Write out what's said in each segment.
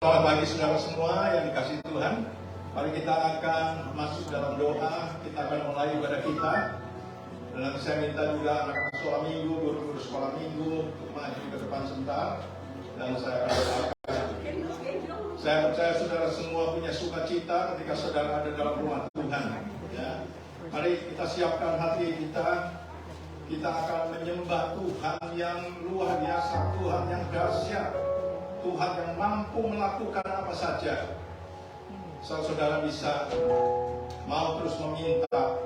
Selamat pagi saudara semua yang dikasihi Tuhan. Mari kita akan masuk dalam doa. Kita akan mulai ibadah kita. Dan nanti saya minta juga anak-anak sekolah minggu, guru-guru sekolah minggu untuk maju ke depan sebentar. Dan saya akan doakan. Saya percaya saudara semua punya sukacita ketika saudara ada dalam rumah Tuhan. Ya. Mari kita siapkan hati kita. Kita akan menyembah Tuhan yang luar biasa, Tuhan yang dahsyat, Tuhan yang mampu melakukan apa saja. Saudara bisa mau terus meminta,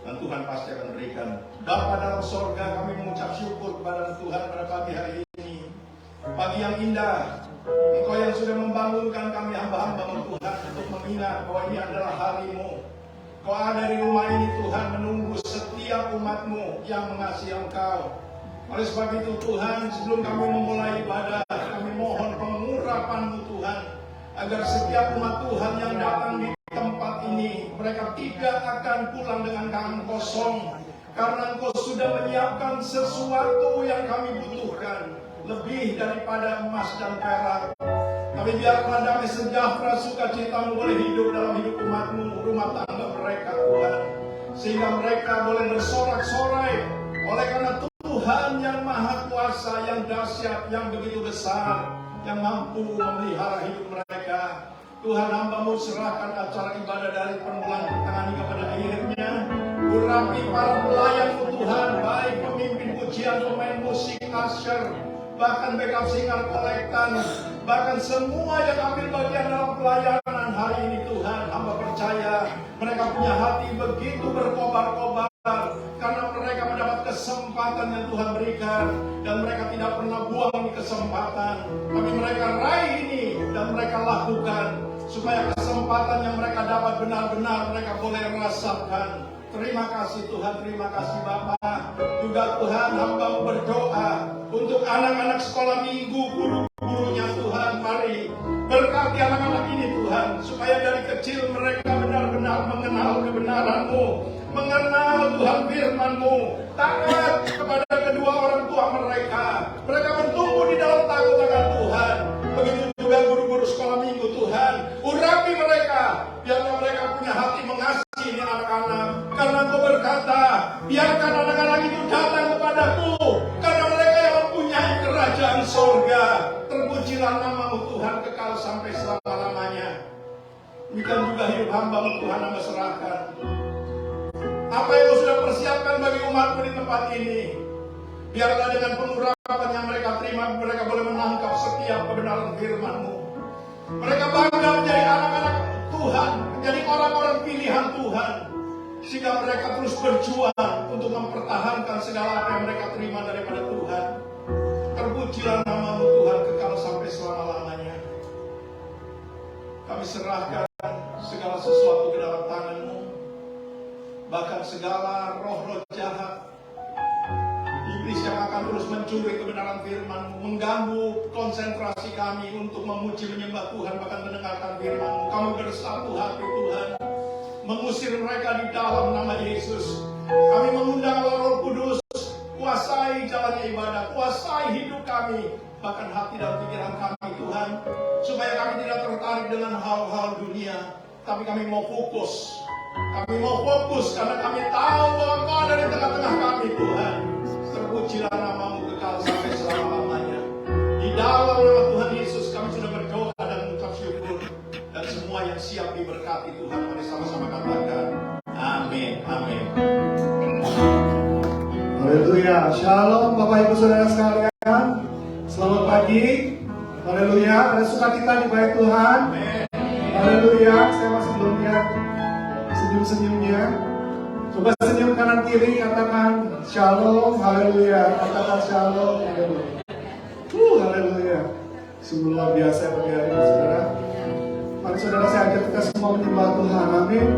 dan Tuhan pasti akan berikan. Bapa dalam sorga, kami mengucap syukur kepada Tuhan pada pagi hari ini. Pagi yang indah, Engkau yang sudah membangunkan kami hamba-hamba Tuhan untuk mengingat bahwa ini adalah hari-Mu. Kau ada di rumah ini Tuhan, menunggu setiap umat-Mu yang mengasihi Engkau. Oleh sebab itu Tuhan, sebelum kami memulai ibadah, kami mohon pengurapan-Mu Tuhan, agar setiap umat Tuhan yang datang di tempat ini, mereka tidak akan pulang dengan tangan kosong, karena Engkau sudah menyiapkan sesuatu yang kami butuhkan, lebih daripada emas dan perak. Tapi biarlah damai sejahtera sukacita-Mu boleh hidup dalam hidup umat-Mu, rumah tangga mereka Tuhan, sehingga mereka boleh bersorak-sorai oleh karena Tuhan yang maha kuasa, yang dahsyat, yang begitu besar, yang mampu memelihara hidup mereka. Tuhan, hamba-Mu serahkan acara ibadah dari permulaan pertengahan hingga pada akhirnya. Urapi para pelayan-Mu Tuhan, baik pemimpin pujian, pemain musik, usher, bahkan backup singer, kolektan, bahkan semua yang ambil bagian dalam pelayanan hari ini Tuhan. Hamba percaya mereka punya hati begitu berkobar-kobar, karena mereka mendapat kesempatan yang Tuhan berikan, dan mereka tidak pernah buang ini kesempatan, tapi mereka raih ini dan mereka lakukan, supaya kesempatan yang mereka dapat benar-benar mereka boleh rasakan. Terima kasih Tuhan, terima kasih Bapa. Juga Tuhan, hamba-Mu berdoa untuk anak-anak sekolah minggu, guru-gurunya Tuhan. Mari berkati anak-anak ini Tuhan, supaya dari kecil mereka benar-benar mengenal kebenaran-Mu, mengenal Tuhan firman-Mu, taat kepada kedua orang tua mereka. Mereka bertumbuh di dalam takut akan Tuhan. Begitu juga guru-guru sekolah minggu Tuhan, urapi mereka, biarlah mereka punya hati mengasihi ini anak-anak. Karena Engkau berkata, biarkan anak-anak itu datang kepadaku, karena mereka yang mempunyai kerajaan sorga. Terpujilah nama-Mu Tuhan kekal sampai selama-lamanya. Demikian juga hidup hamba-Mu Tuhan, hamba serahkan. Apa yang Kau sudah persiapkan bagi umat-Mu di tempat ini, biarlah dengan pengurapan yang mereka terima, mereka boleh menangkap setiap kebenaran firman-Mu. Mereka bangga menjadi anak-anak Tuhan, menjadi orang-orang pilihan Tuhan, sehingga mereka terus berjuang untuk mempertahankan segala apa yang mereka terima daripada Tuhan. Terpujilah nama-Mu Tuhan kekal sampai selama-lamanya. Kami serahkan segala sesuatu ke dalam tangan-Mu, bahkan segala roh-roh jahat, iblis yang akan terus mencuri kebenaran firman-Mu, mengganggu konsentrasi kami untuk memuji menyembah Tuhan, bahkan mendengarkan firman-Mu. Kami bersatu hati Tuhan, mengusir mereka di dalam nama Yesus. Kami mengundang Roh Kudus, kuasai jalannya ibadah, kuasai hidup kami, bahkan hati dan pikiran kami Tuhan, supaya kami tidak tertarik dengan hal-hal dunia, tapi kami mau fokus. Kami mau fokus karena kami tahu bahwa Kau ada di tengah-tengah kami Tuhan. Terpujilah nama-Mu kekal sampai selama-lamanya. Di dalam nama Tuhan Yesus kami sudah berdoa dan mengucap syukur. Dan semua yang siap diberkati Tuhan, mari sama-sama katakan amin, amin. Haleluya. Shalom Bapak Ibu Saudara sekalian. Selamat pagi. Haleluya. Ada sukacita di bait Tuhan. Haleluya. Saya masih belum lihat senyum-senyumnya. Coba senyum kanan kiri, katakan shalom. Haleluya. Katakan shalom. Haleluya. Sungguh luar biasa pagi hari ini saudara. Mari saudara, saya ajak kita semua menyembah Tuhan. Amin.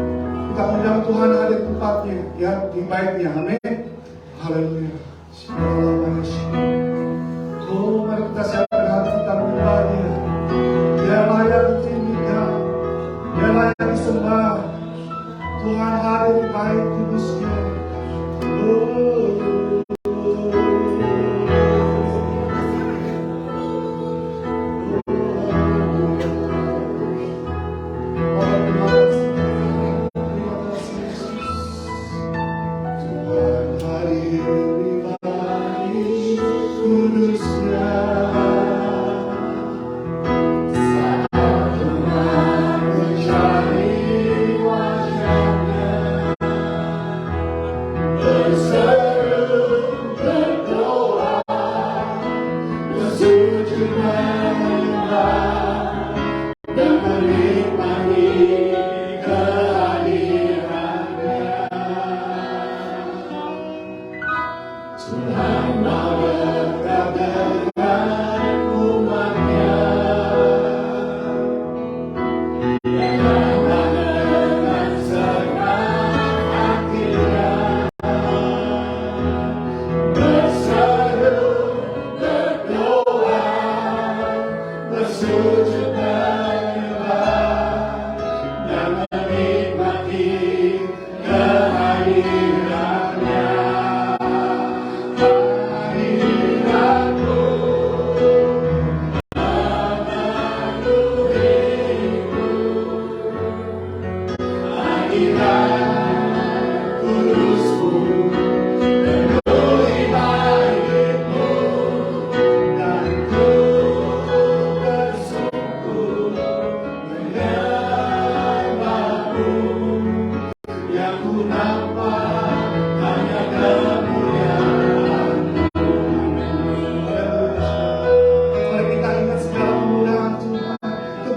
Kita undang Tuhan hadir tempatnya, ya, di baitnya. Amin. Haleluya. Oh, mari kita siapkan hati kita menyembah Dia. Dia layak ditinggikan, Dia layak disembah. Tuhan hadir di bait kudusnya.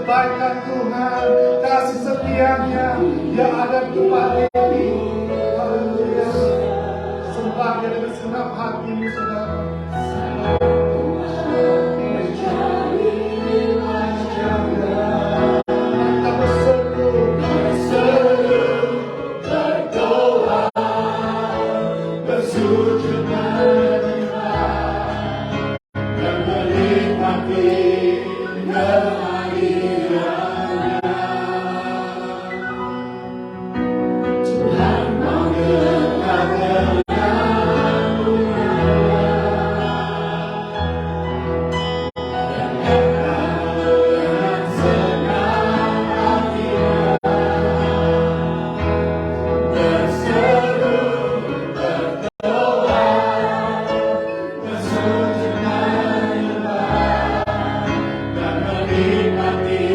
kebaikan Tuhan, kasih setianya yang ada kepada kami. Haleluya. Sembah dia dengan senang hatimu, saudara. Kita berseru, berdoa, bersujud menyembah dan menikmati kehadirannya. Tuhan mau dekat denganmu, dan dengan senang hati berseru, berdoa, bersujud menyembah dan menikmati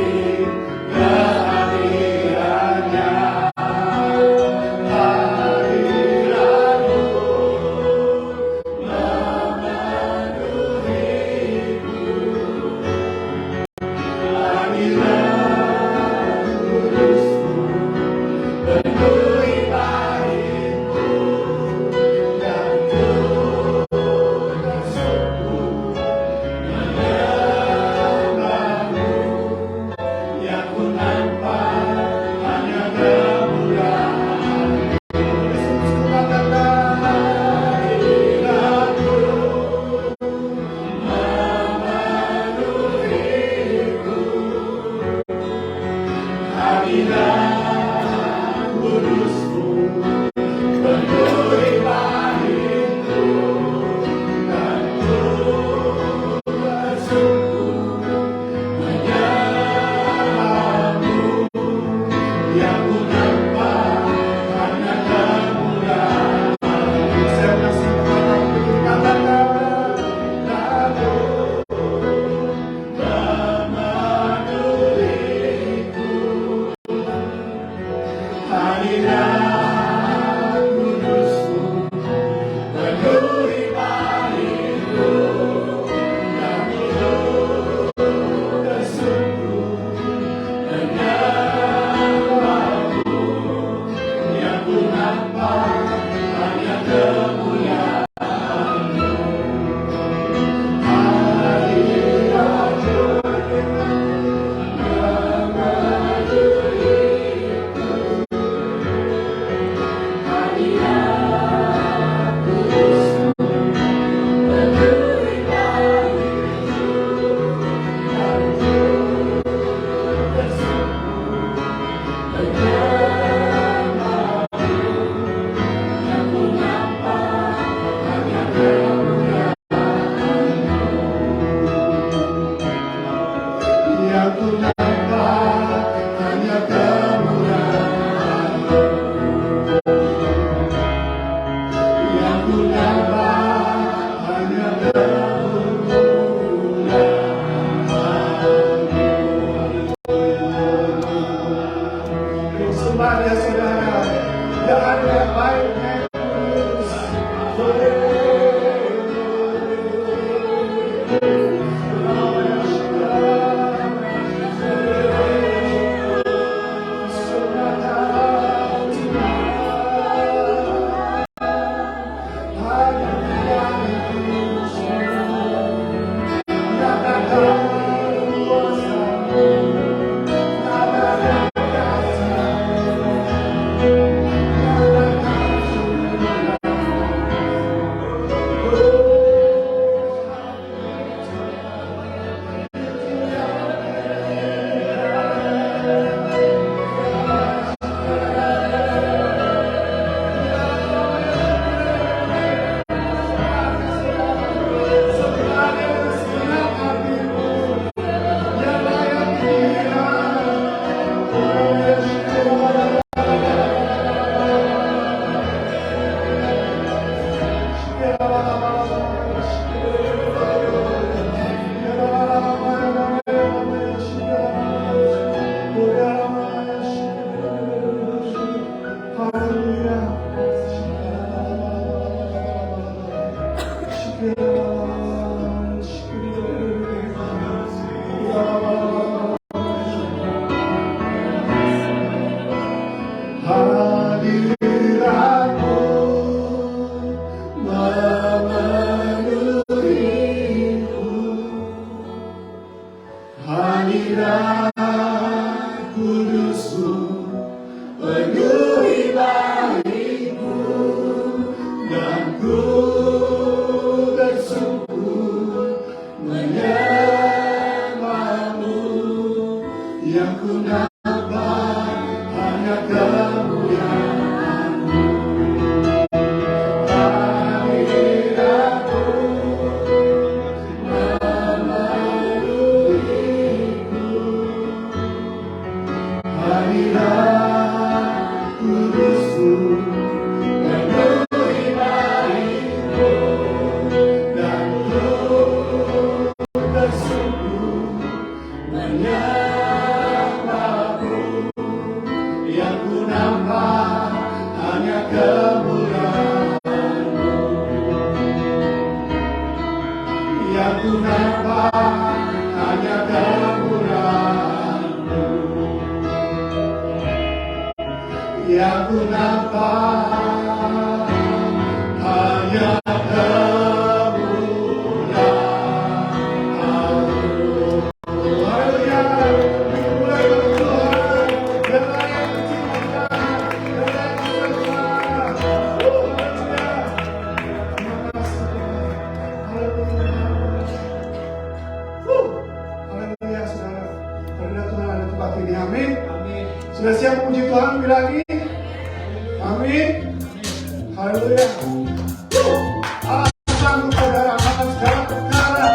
yang ku nampak hanya kemuliaan-Mu. Hadiratmu memenuhiku, hadirat kudus-Mu penuhi baitmu, dan ku bersungguh menyembah-Mu. Yang ku nampak hanya kemuliaan-Mu, yang ku nampak hanya kemuliaan-Mu, yang ku nampak hanya kemuliaan-Mu. Haleluya, dimulai oleh Tuhan, dan layak diciptakan, dan layak disembah. Haleluya, terima kasih Tuhan. Haleluya. Haleluya, saudara. Karena Tuhan ada tempat ini, amin. Sudah siap memuji Tuhan lebih lagi? Amin. Haleluya. Allah sanggup, saudara, akan segala perkara.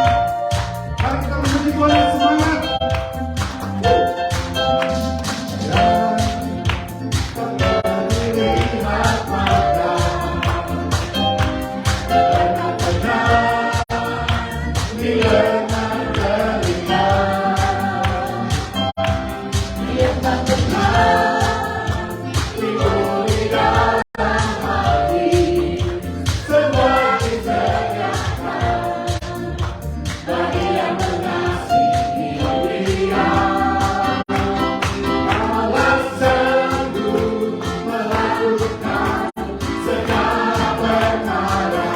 Mari kita memuji Tuhan dengan semangat. Lihat mata, benar-benar didengar telinga, lihat benar diberi dalam hati, semua disediakan bagi yang mengasihi Dia. Allah sanggup melakukan segala perkara,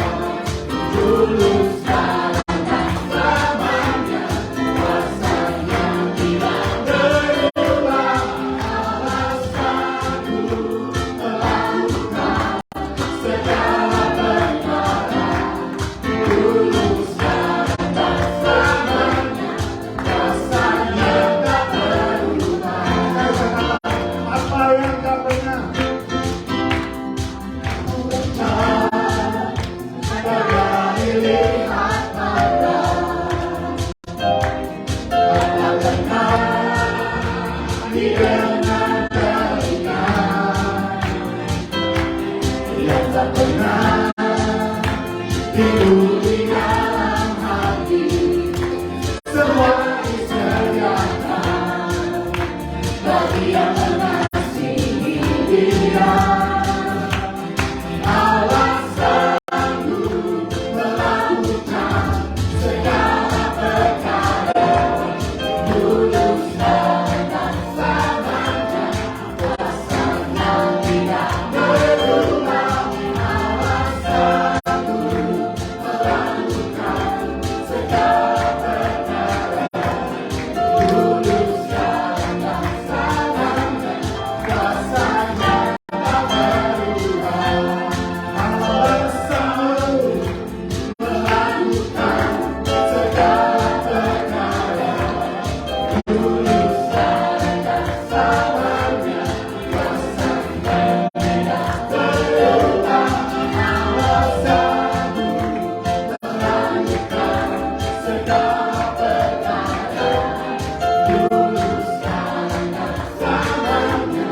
dulu sekarang dan selamanya, kuasa-Nya tidak berubah. Allah sanggup melakukan segala perkara, dulu sekarang dan selamanya, kuasa-Nya tak berubah. Apa yang tak pernah dilihat mata, apa pernah didengar telinga, yang tak pernah diberi dalam hati, semua disediakan bagi yang mengasihi Dia. Allah sanggup melakukan segala perkara, dulu sekarang dan selamanya, kuasa-Nya tidak berubah. Allah sanggup melakukan segala perkara, dulu sekarang dan selamanya, kuasa-Nya tak berubah. Allah sanggup melakukan segala perkara, dulu sekarang dan selamanya, kuasa-Nya tidak berubah. Allah sanggup melakukan segala perkara, dulu sekarang dan selamanya,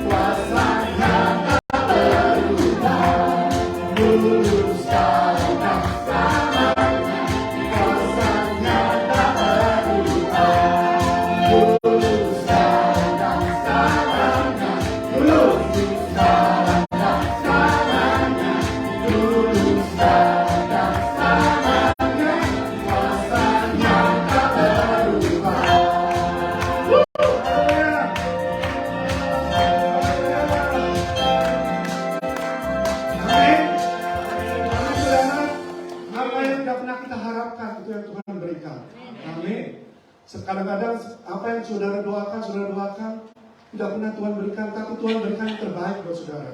kuasa-Nya tak berubah. Dulu sekarang dan selamanya, kuasa-Nya tak berubah. Dulu sekarang dan selamanya, dulu sekarang dan selamanya, dulu sekarang dan selamanya, kuasa-Nya tak berubah. Amin. Saudara, apa yang tidak pernah kita harapkan itu yang Tuhan berikan. Amin. Kadang-kadang apa yang saudara doakan tidak pernah Tuhan berikan, tapi Tuhan berikan yang terbaik buat saudara.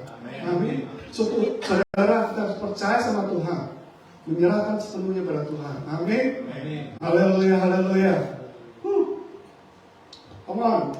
Amin. Saudara, kita harus percaya sama Tuhan, menyerahkan sepenuhnya pada Tuhan. Amin. Haleluya, haleluya. Come on.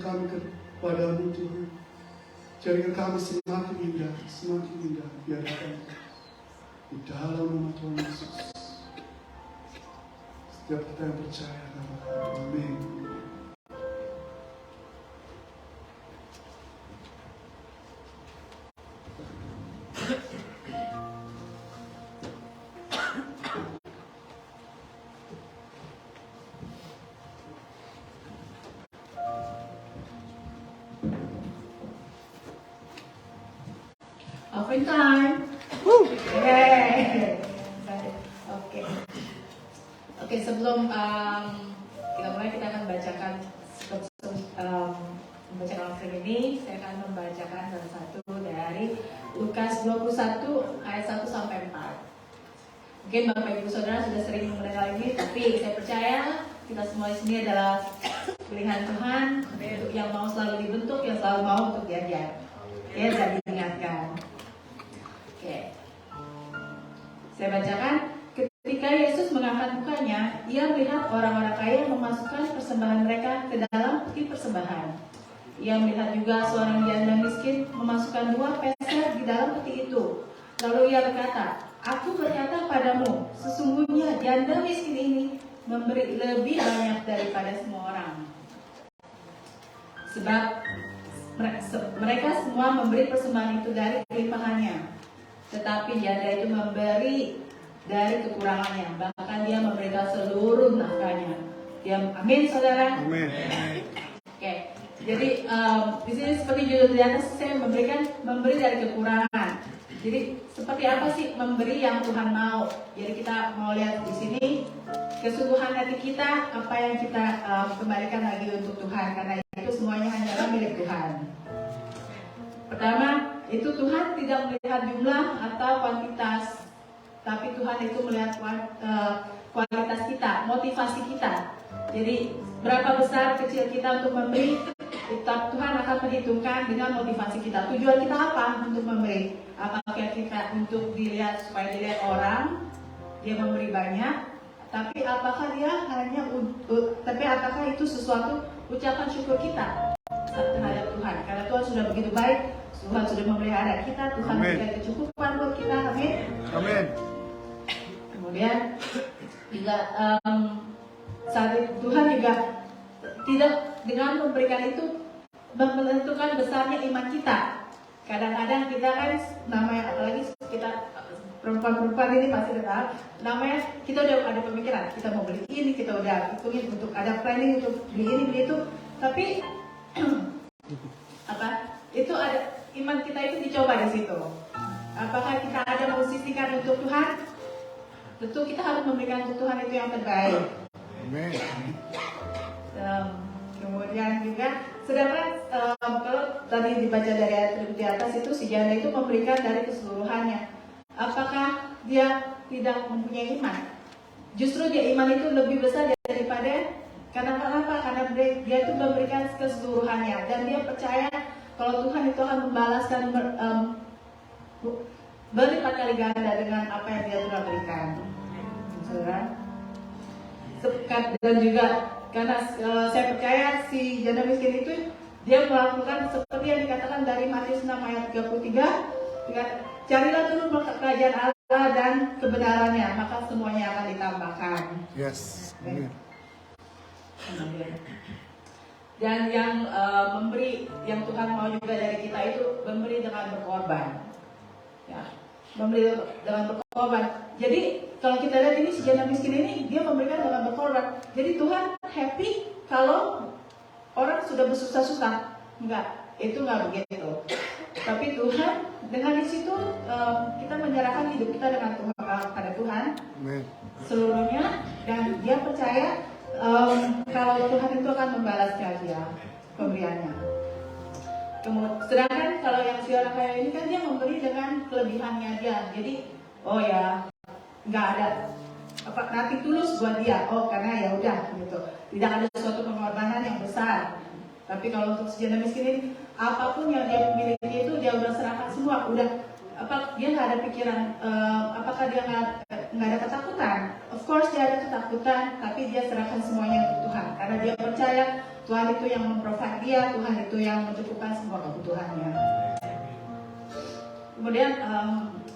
kami kepadamu Tuhan. Jadikan kami semakin indah biarkan di dalam nama Tuhan Yesus. Setiap kita yang percaya, amin. Offering time. Yay. Oke, sebelum kita mulai, kita akan bacakan membacakan offering ini. Saya akan membacakan salah satu dari Lukas 21 ayat 1 sampai 4. Mungkin Bapak Ibu Saudara sudah sering mendengar ini, tapi saya percaya kita semua di sini adalah pilihan Tuhan yang mau selalu dibentuk, yang selalu mau untuk diajar. Ya, dan diingatkan. Oke. Saya bacakan. Ketika Yesus mengangkat mukanya, ia melihat orang-orang kaya memasukkan persembahan mereka ke dalam peti persembahan. Ia melihat juga seorang janda miskin memasukkan 2 peser di dalam peti itu. Lalu ia berkata, "Aku berkata padamu, sesungguhnya janda miskin ini memberi lebih banyak daripada semua orang. Sebab mereka semua memberi persembahan itu dari kelimpahannya. Tetapi janda itu memberi dari kekurangannya, bahkan dia memberikan seluruh nafkahnya." Amin, saudara. Amin. Oke, jadi di sini seperti judul di atas, saya memberi dari kekurangan. Jadi seperti apa sih memberi yang Tuhan mau? Jadi kita mau lihat di sini kesungguhan hati kita, apa yang kita kembalikan lagi untuk Tuhan, karena itu semuanya hanyalah milik Tuhan. Pertama, itu Tuhan tidak melihat jumlah atau kuantitas, tapi Tuhan itu melihat kualitas kita, motivasi kita. Jadi berapa besar kecil kita untuk memberi, Tuhan akan perhitungkan dengan motivasi kita. Tujuan kita apa untuk memberi? Apakah kita untuk dilihat, supaya dilihat orang, dia memberi banyak, tapi apakah apakah itu sesuatu ucapan syukur kita terhadap Tuhan? Karena Tuhan sudah begitu baik, Tuhan sudah memelihara kita, Tuhan memberikan kecukupan buat kita. Amin. Amin. Kemudian juga saat itu Tuhan juga tidak dengan memberikan itu menentukan besarnya iman kita. Kadang-kadang kita kan namanya, apalagi kita perempuan-perempuan ini pasti tahu, namanya kita udah ada pemikiran, kita mau beli ini, kita udah hitungin untuk ada planning untuk beli ini, beli itu, tapi itu ada iman kita itu dicoba di situ. Apakah kita ada mensisihkan untuk Tuhan? Tentu kita harus memberikan untuk Tuhan itu yang terbaik. Amin. Kemudian juga, sedangkan kalau tadi dibaca dari ayat di atas itu, si janda itu memberikan dari keseluruhannya. Apakah dia tidak mempunyai iman? Justru dia iman itu lebih besar daripada, karena apa? Karena dia itu memberikan keseluruhannya, dan dia percaya kalau Tuhan itu akan membalaskan berlipat kali ganda dengan apa yang dia telah berikan. Saudara, dan juga karena saya percaya si janda miskin itu dia melakukan seperti yang dikatakan dari Matius 6 ayat 33, carilah dulu kerajaan Allah dan kebenarannya, maka semuanya akan ditambahkan. Yes. Amin. Dan yang memberi, yang Tuhan mau juga dari kita itu memberi dengan berkorban. Ya, memberi dengan berkorban. Jadi kalau kita lihat ini si janda miskin ini, dia memberikan dengan berkorban. Jadi Tuhan happy kalau orang sudah bersusah-susah. Enggak, itu enggak begitu. Tapi Tuhan dengan di situ kita menyerahkan hidup kita dengan Tuhan, pada Tuhan seluruhnya, dan dia percaya kalau Tuhan itu akan membalaskan dia pemberiannya. Sedangkan kalau yang si orang kaya ini kan dia memberi dengan kelebihannya dia. Jadi nggak ada nanti tulus buat dia. Karena ya udah gitu. Tidak ada suatu pengorbanan yang besar. Tapi kalau untuk si janda miskin ini, apapun yang dia miliki itu dia udah serahkan semua. Udah apa dia nggak ada pikiran, apakah dia nggak ada ketakutan? Of course dia ada ketakutan, tapi dia serahkan semuanya untuk Tuhan karena dia percaya Tuhan itu yang memprovide dia, Tuhan itu yang mencukupkan semua kebutuhannya. Kemudian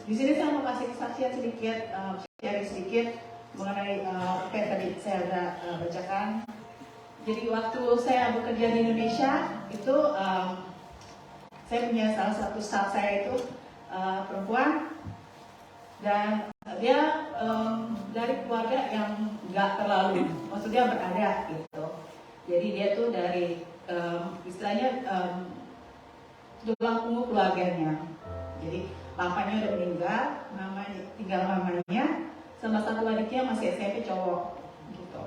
di sini saya mau kasih kesaksian sedikit, sharing sedikit mengenai apa yang tadi saya sudah bacakan. Jadi waktu saya bekerja di Indonesia itu saya punya salah satu staff saya itu perempuan dan dia dari keluarga yang nggak terlalu, maksudnya berada gitu. Jadi dia tuh dari istilahnya tulang punggung keluarganya. Jadi papanya udah meninggal, tinggal mamanya, sama satu adiknya masih SMP cowok gitu.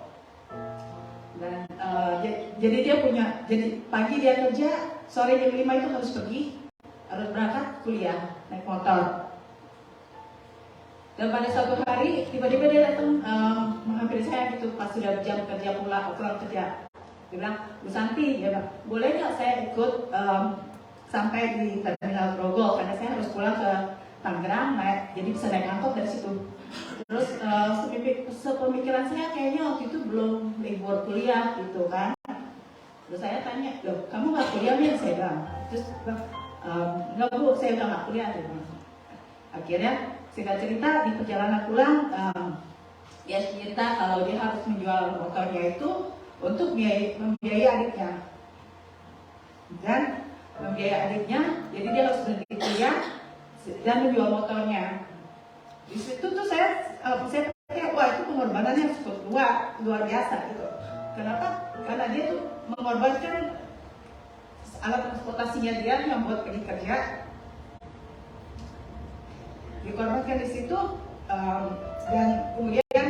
Dan jadi dia punya, jadi pagi dia kerja, sore jam 5 itu harus pergi, harus berangkat kuliah naik motor. Dan pada suatu hari tiba-tiba dia datang menghampiri saya gitu pas sudah jam kerja pulang kerja. Dia bilang, Bu Santi, dia bilang, boleh nggak saya ikut sampai di Terminal Grogol karena saya harus pulang ke Tangerang, jadi bisa naik angkot dari situ. Terus sepemikiran saya kayaknya waktu itu belum libur kuliah gitu kan. Terus saya tanya, loh kamu nggak kuliah nih? Saya bilang. Terus nggak Bu, saya udah nggak kuliah. Akhirnya singkat cerita di perjalanan pulang dia cerita kalau dia harus menjual motornya itu untuk membiayai adiknya. Dan membiayai adiknya, jadi dia harus berhenti kuliah dan menjual motornya. Di situ tuh saya pikir, wah itu pengorbanan yang cukup luar biasa gitu. Kenapa? Karena dia tuh mengorbankan alat transportasinya dia yang buat pergi kerja, dikorbankan di situ, dan kemudian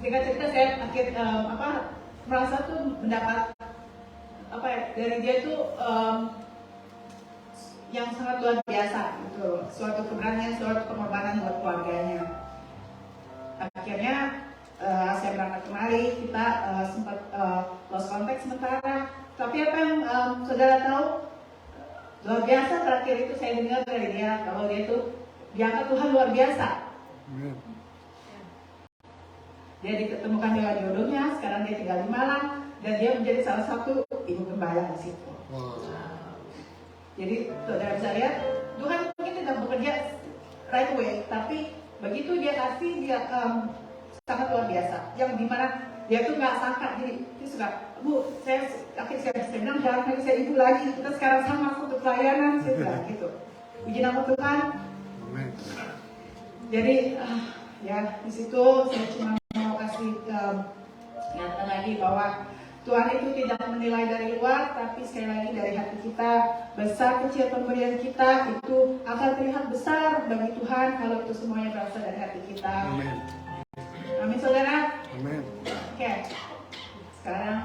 singkat cerita saya merasa tuh mendapat dari dia tuh yang sangat luar biasa gitu, suatu keberanian, suatu pengorbanan buat keluarganya. Akhirnya saya berangkat kemari, kita sempat lost contact sementara. Tapi apa yang saudara tahu, luar biasa terakhir itu saya dengar dari dia kalau dia tuh diangkat Tuhan luar biasa. Dia ditemukan dengan jodohnya, sekarang dia tinggal di Malang dan dia menjadi salah satu ibu gembala di situ. Jadi saudara bisa lihat, Tuhan mungkin tidak bekerja right away, tapi begitu dia kasih, dia sangat luar biasa. Yang dimana dia tuh nggak sangka, jadi dia suka, Bu, saya bilang jangan lagi saya ibu lagi, kita sekarang sama untuk pelayanan, saya bilang gitu. Puji nama Tuhan. Jadi ya di situ saya cuma mau kasih ingatkan lagi bahwa Tuhan itu tidak menilai dari luar, tapi sekali lagi dari hati kita, besar kecil pemberian kita itu akan terlihat besar bagi Tuhan kalau itu semuanya berasal dari hati kita. Amin. Amin saudara. Amin. Oke. Sekarang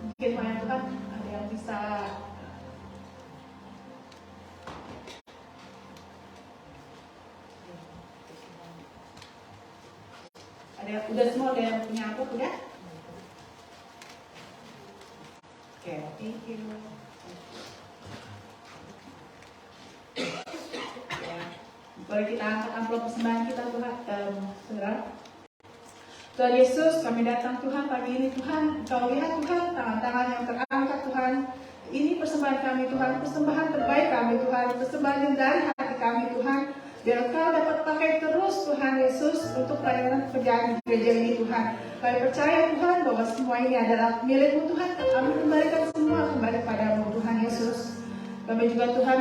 mungkin banyak Tuhan ada yang bisa udah semua ada yang punya apa udah? Oke, thank you. Ya, boleh kita angkat amplop persembahan kita Tuhan, saudara. Tuhan Yesus, kami datang Tuhan pagi ini Tuhan, Kau lihat Tuhan tangan-tangan yang terangkat Tuhan. Ini persembahan kami Tuhan, persembahan terbaik kami Tuhan, persembahan yang dari hati kami Tuhan. Biar Kau dapat pakai terus Tuhan Yesus untuk pelayanan pekerjaan di gereja ini Tuhan. Kami percaya Tuhan bahwa semua ini adalah milik-Mu Tuhan. Kami kembalikan semua kembali padamu Tuhan Yesus. Kami juga Tuhan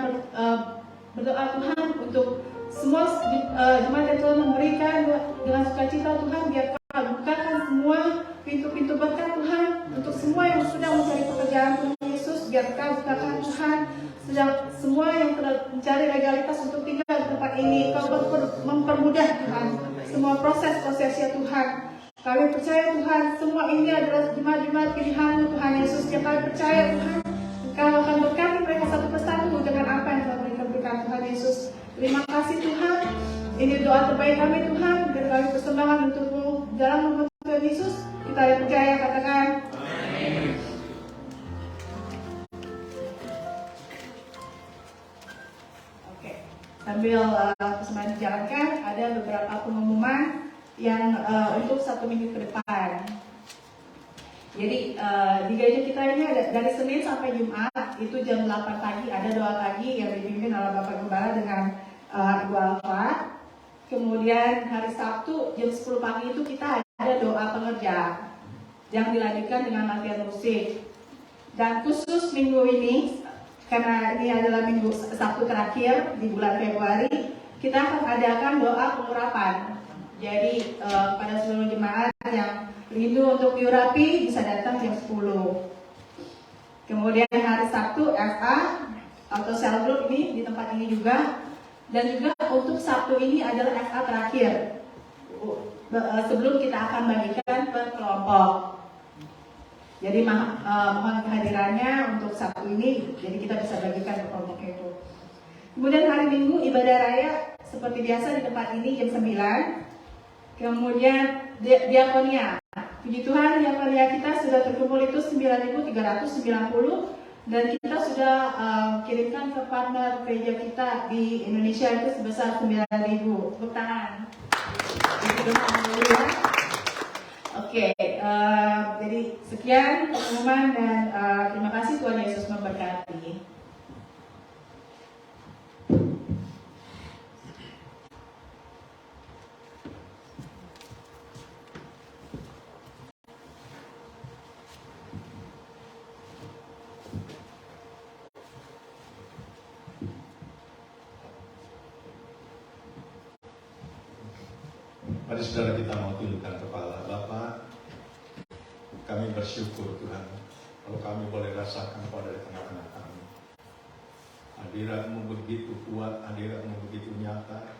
berdoa Tuhan untuk semua jemaat yang Tuhan memberikan dengan sukacita Tuhan. Biar Kau bukakan semua pintu-pintu berkat Tuhan untuk semua yang sedang mencari pekerjaan Tuhan Yesus. Biar Kau bukakan Tuhan semua yang mencari legalitas untuk tinggal di tempat ini. Kau mempermudah Tuhan semua proses-prosesnya Tuhan. Kami percaya Tuhan, semua ini adalah jemaat-jemaat pilihan-Mu Tuhan Yesus. Yang kami percaya Tuhan, Engkau akan berkati mereka satu persatu dengan apa yang telah Engkau berikan Tuhan Yesus. Terima kasih Tuhan. Ini doa terbaik kami Tuhan, dan kami persembahkan untuk-Mu dalam nama Tuhan Yesus. Kita yang percaya katakan Amin. Oke. sambil persembahan dijalankan, ada beberapa pengumuman yang untuk 1 minggu ke depan. Jadi di gereja kita ini ada dari Senin sampai Jumat itu jam 8 pagi ada doa pagi yang dipimpin oleh Bapak Gembala dengan Ibu Alfa. Kemudian hari Sabtu jam 10 pagi itu kita ada doa pengerja yang dilanjutkan dengan latihan musik. Dan khusus minggu ini, karena ini adalah minggu Sabtu terakhir di bulan Februari, kita akan adakan doa pengurapan. Jadi pada seluruh jemaat yang rindu untuk diurapi bisa datang jam 10. Kemudian hari Sabtu FA atau cell group ini di tempat ini juga. Dan juga untuk Sabtu ini adalah FA terakhir sebelum kita akan bagikan ke kelompok. Jadi mohon kehadirannya untuk Sabtu ini, jadi kita bisa bagikan ke kelompok itu. Kemudian hari Minggu ibadah raya seperti biasa di tempat ini jam 9. Kemudian diakonia. Puji Tuhan, diakonia kita sudah terkumpul itu 9.390 dan kita sudah kirimkan ke partner gereja kita di Indonesia itu sebesar 9.000. Tepuk tangan. Oke, jadi sekian pengumuman dan terima kasih, Tuhan Yesus memberkati. Mari saudara kita mau tundukkan kepala. Bapa, kami bersyukur Tuhan kalau kami boleh rasakan Kau dari tengah-tengah kami. Hadirat-Mu begitu kuat, hadirat-Mu begitu nyata.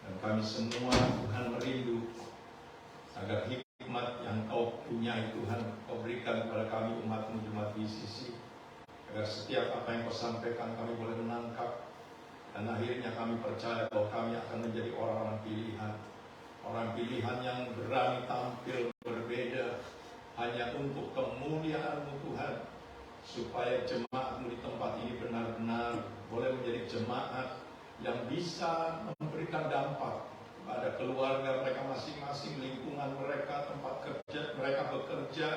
Dan kami semua Tuhan merindu agar hikmat yang Kau punya Tuhan Kau berikan kepada kami umat-Mu jemaat BCC, agar setiap apa yang Kau sampaikan kami boleh menangkap. Dan akhirnya kami percaya bahwa kami akan menjadi orang-orang pilihan. Orang pilihan yang berani tampil berbeda hanya untuk kemuliaan-Mu Tuhan. Supaya jemaat-Mu di tempat ini benar-benar boleh menjadi jemaat yang bisa memberikan dampak kepada keluarga mereka masing-masing, lingkungan mereka, tempat kerja mereka bekerja,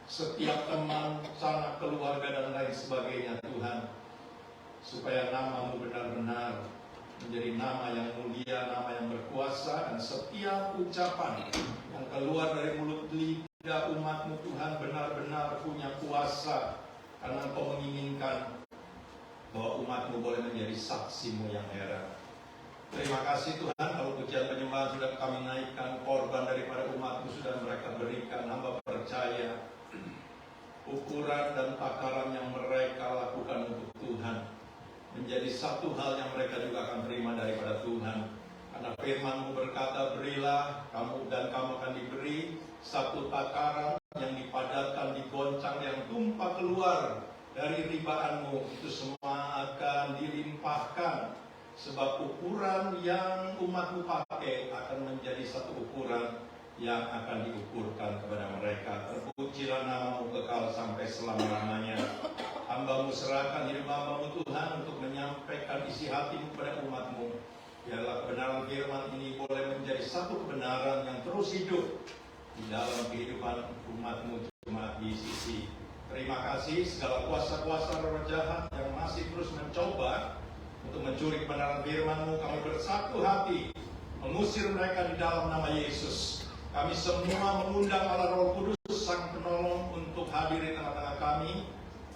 setiap teman, sanak keluarga dan lain sebagainya Tuhan. Supaya nama-Mu benar-benar menjadi nama yang mulia, nama yang berkuasa, dan setiap ucapan yang keluar dari mulut lidah umat-Mu Tuhan benar-benar punya kuasa, karena Engkau menginginkan bahwa umat-Mu boleh menjadi saksi-Mu yang heran. Terima kasih Tuhan, kalau pujian penyembahan sudah kami naikkan, korban daripada umat-Mu sudah mereka berikan, hamba percaya ukuran dan takaran yang mereka lakukan untuk Tuhan menjadi satu hal yang mereka juga akan terima daripada Tuhan. Karena firman-Mu berkata, berilah kamu dan kamu akan diberi satu takaran yang dipadatkan, digoncang, yang tumpah keluar dari ribaan-Mu. Itu semua akan dilimpahkan. Sebab ukuran yang umat-Mu pakai akan menjadi satu ukuran yang akan diukurkan kepada mereka. Terpujilah nama-Mu kekal sampai selama-lamanya. Hamba-Mu serahkan hidup hamba-Mu Tuhan untuk menyampaikan isi hati-Mu kepada umat-Mu. Biarlah kebenaran firman ini boleh menjadi satu kebenaran yang terus hidup di dalam kehidupan umat-Mu jemaat BCC. Terima kasih segala kuasa-kuasa roh jahat yang masih terus mencoba untuk mencuri kebenaran firman-Mu. Kami bersatu hati mengusir mereka di dalam nama Yesus. Kami semua mengundang Allah Roh Kudus Sang Penolong untuk hadir di tengah-tengah kami,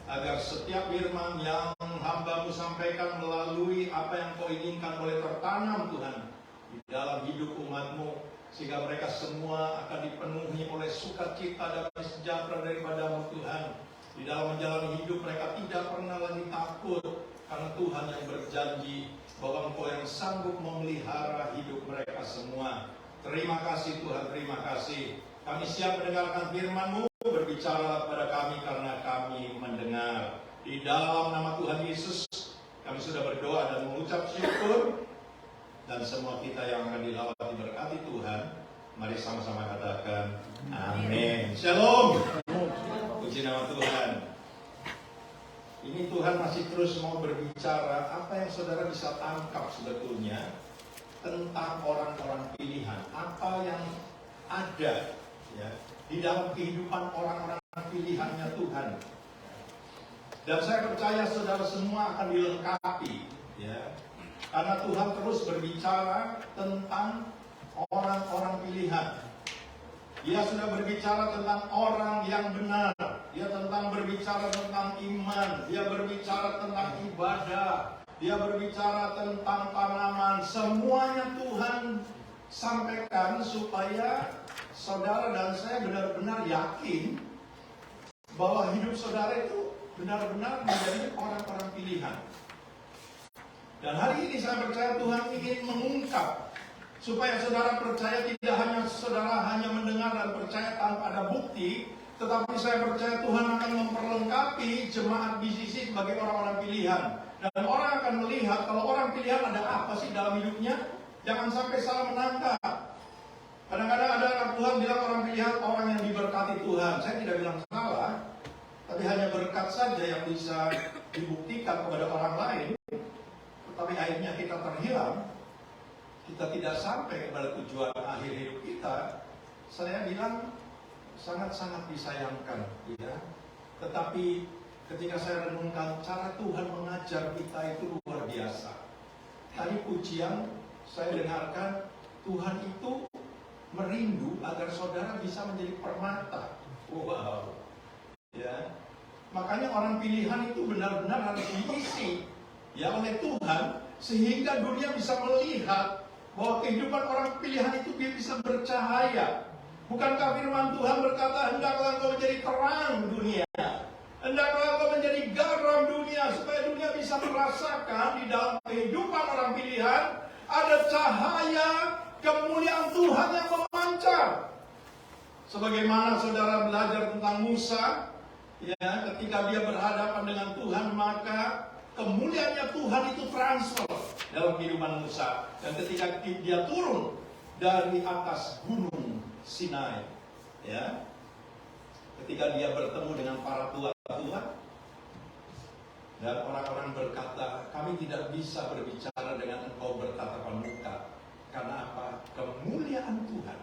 agar setiap firman yang hamba-Mu sampaikan melalui apa yang Kau inginkan boleh tertanam Tuhan di dalam hidup umat-Mu, sehingga mereka semua akan dipenuhi oleh sukacita dan sejahtera daripada-Mu Tuhan. Di dalam menjalani hidup mereka tidak pernah lagi takut, karena Tuhan yang berjanji bahwa Engkau yang sanggup memelihara hidup mereka semua. Terima kasih Tuhan, terima kasih. Kami siap mendengarkan firman-Mu, berbicara kepada kami karena kami mendengar. Di dalam nama Tuhan Yesus, kami sudah berdoa dan mengucap syukur. Dan semua kita yang akan dilawati berkati Tuhan, mari sama-sama katakan amin. Shalom. Puji nama Tuhan. Ini Tuhan masih terus mau berbicara. Apa yang saudara bisa tangkap sebetulnya tentang orang-orang pilihan? Apa yang ada ya di dalam kehidupan orang-orang pilihannya Tuhan? Dan saya percaya saudara semua akan dilengkapi, ya, karena Tuhan terus berbicara tentang orang-orang pilihan. Dia sudah berbicara tentang orang yang benar, dia berbicara tentang iman, dia berbicara tentang ibadah, dia berbicara tentang tanaman. Semuanya Tuhan sampaikan supaya saudara dan saya benar-benar yakin bahwa hidup saudara itu benar-benar menjadi orang-orang pilihan. Dan hari ini saya percaya Tuhan ingin mengungkap supaya saudara percaya tidak hanya saudara mendengar dan percaya tanpa ada bukti, tetapi saya percaya Tuhan akan memperlengkapi jemaat BCC sebagai orang-orang pilihan. Dan orang akan melihat kalau orang pilihan ada apa sih dalam hidupnya. Jangan sampai salah menangkap. Kadang-kadang ada anak Tuhan bilang orang pilihan orang yang diberkati Tuhan. Saya tidak bilang salah, tapi hanya berkat saja yang bisa dibuktikan kepada orang lain. Tetapi akhirnya kita terhilang, kita tidak sampai kepada tujuan akhir hidup kita. Saya bilang sangat-sangat disayangkan, ya. Tetapi ketika saya renungkan cara Tuhan mengajar kita itu luar biasa. Tadi pujian saya dengarkan, Tuhan itu merindu agar saudara bisa menjadi permata. Wow. Ya, makanya orang pilihan itu benar-benar harus diisi ya oleh Tuhan sehingga dunia bisa melihat bahwa kehidupan orang pilihan itu bisa bercahaya. Bukankah firman Tuhan berkata, hendaklah engkau menjadi terang dunia, hendaklah engkau menjadi garam dunia, supaya dunia bisa merasakan di dalam kehidupan orang pilihan ada cahaya kemuliaan Tuhan yang memancar. Sebagaimana saudara belajar tentang Musa, ya, ketika dia berhadapan dengan Tuhan, maka kemuliaannya Tuhan itu transfer dalam kehidupan Musa. Dan ketika dia turun dari atas gunung Sinai, ya, ketika dia bertemu dengan para tua-tua, dan orang-orang berkata, kami tidak bisa berbicara dengan engkau bertatapan muka. Karena apa? Kemuliaan Tuhan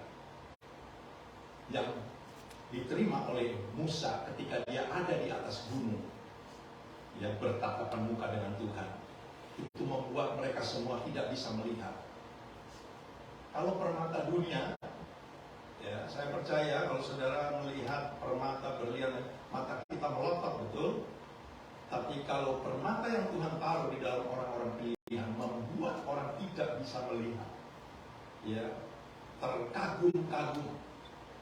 yang diterima oleh Musa ketika dia ada di atas gunung, yang bertatapan muka dengan Tuhan, itu membuat mereka semua tidak bisa melihat. Kalau permata dunia, ya, saya percaya kalau saudara melihat permata berlian, mata kita melotot, betul. Tapi kalau permata yang Tuhan taruh di dalam orang-orang pilihan membuat orang tidak bisa melihat, ya, terkagum-kagum,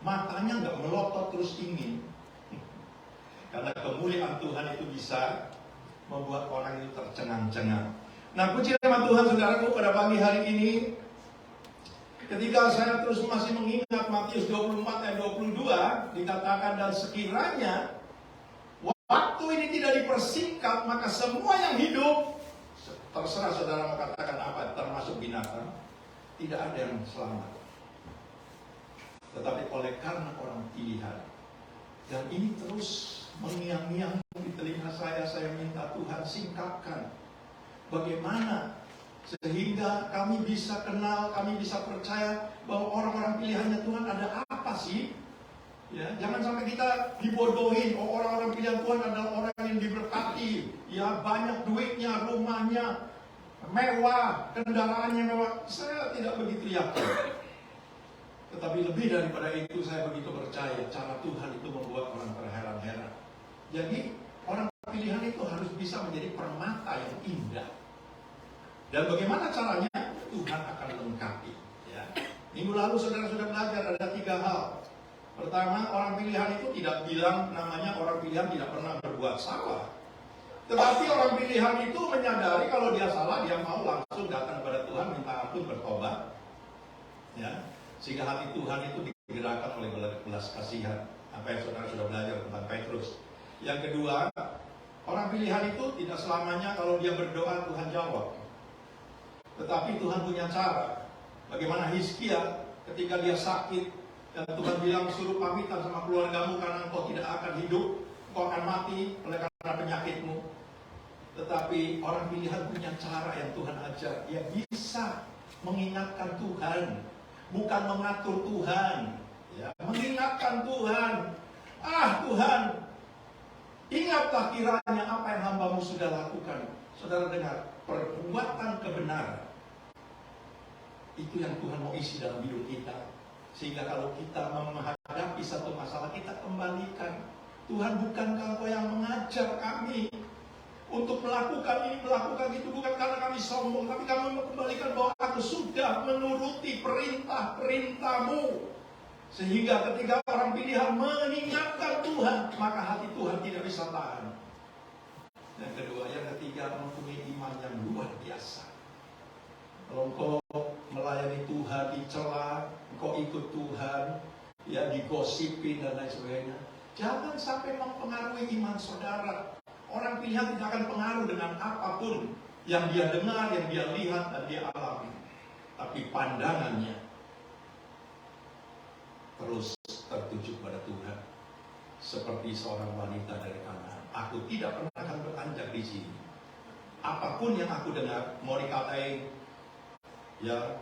matanya nggak melotot terus ingin, karena kemuliaan Tuhan itu bisa membuat orang itu tercengang-cengang. Nah, puji nama Tuhan saudaraku, pada pagi hari ini ketika saya terus masih mengingat Matius 24 ayat 22, dikatakan, dan sekiranya waktu ini tidak dipersingkat, maka semua yang hidup, terserah saudara mau katakan apa, termasuk binatang, tidak ada yang selamat. Tetapi oleh karena orang pilihan, dan ini terus mengiang-ngiang di telinga saya minta Tuhan singkapkan. Bagaimana sehingga kami bisa kenal, kami bisa percaya bahwa orang-orang pilihannya Tuhan ada apa sih? Ya, jangan sampai kita dibodohin. Oh, orang-orang pilihan Tuhan adalah orang yang diberkati, ya, banyak duitnya, rumahnya mewah, kendaraannya mewah. Saya tidak begitu yakin. Tetapi lebih daripada itu, saya begitu percaya cara Tuhan itu membuat orang terheran-heran. Jadi orang pilihan itu harus bisa menjadi permata yang indah. Dan bagaimana caranya? Tuhan akan lengkapi, ya. Minggu lalu saudara sudah belajar ada 3 hal. Pertama, orang pilihan itu tidak bilang namanya orang pilihan tidak pernah berbuat salah. Tetapi orang pilihan itu menyadari kalau dia salah, dia mau langsung datang kepada Tuhan, minta ampun, bertobat, ya. Sehingga hati Tuhan itu digerakkan oleh belas kasihan. Apa yang saudara sudah belajar tentang Petrus. Yang kedua, orang pilihan itu tidak selamanya kalau dia berdoa Tuhan jawab. Tetapi Tuhan punya cara. Bagaimana Hizkia ketika dia sakit dan Tuhan bilang suruh pamitan sama keluargamu karena engkau tidak akan hidup, engkau akan mati oleh karena penyakitmu. Tetapi orang pilihan punya cara yang Tuhan ajar. Dia bisa mengingatkan Tuhan, bukan mengatur Tuhan. Ya, mengingatkan Tuhan. Tuhan, ingatlah kiranya apa yang hamba-Mu sudah lakukan. Saudara dengar, perbuatan kebenaran itu yang Tuhan mau isi dalam hidup kita. Sehingga kalau kita menghadapi satu masalah, kita kembalikan. Tuhan, bukankah Engkau yang mengajar kami untuk melakukan ini, melakukan itu, bukan karena kami sombong, tapi kami mengembalikan bahwa aku sudah menuruti perintah-perintah-Mu. Sehingga ketika orang pilihan mengingatkan Tuhan, maka hati Tuhan tidak bisa tahan. Yang kedua, yang ketiga, mempunyai iman yang luar biasa. Kalau engkau melayani Tuhan dicela, engkau ikut Tuhan, ya digosipin dan lain sebagainya, jangan sampai mempengaruhi iman saudara. Orang pilihan tidak akan pengaruh dengan apapun yang dia dengar, yang dia lihat dan dia alami. Tapi pandangannya terus tertuju pada Tuhan. Seperti seorang wanita dari Kanaan. Aku tidak pernah akan beranjak di sini. Apapun yang aku dengar, mau dikatain ya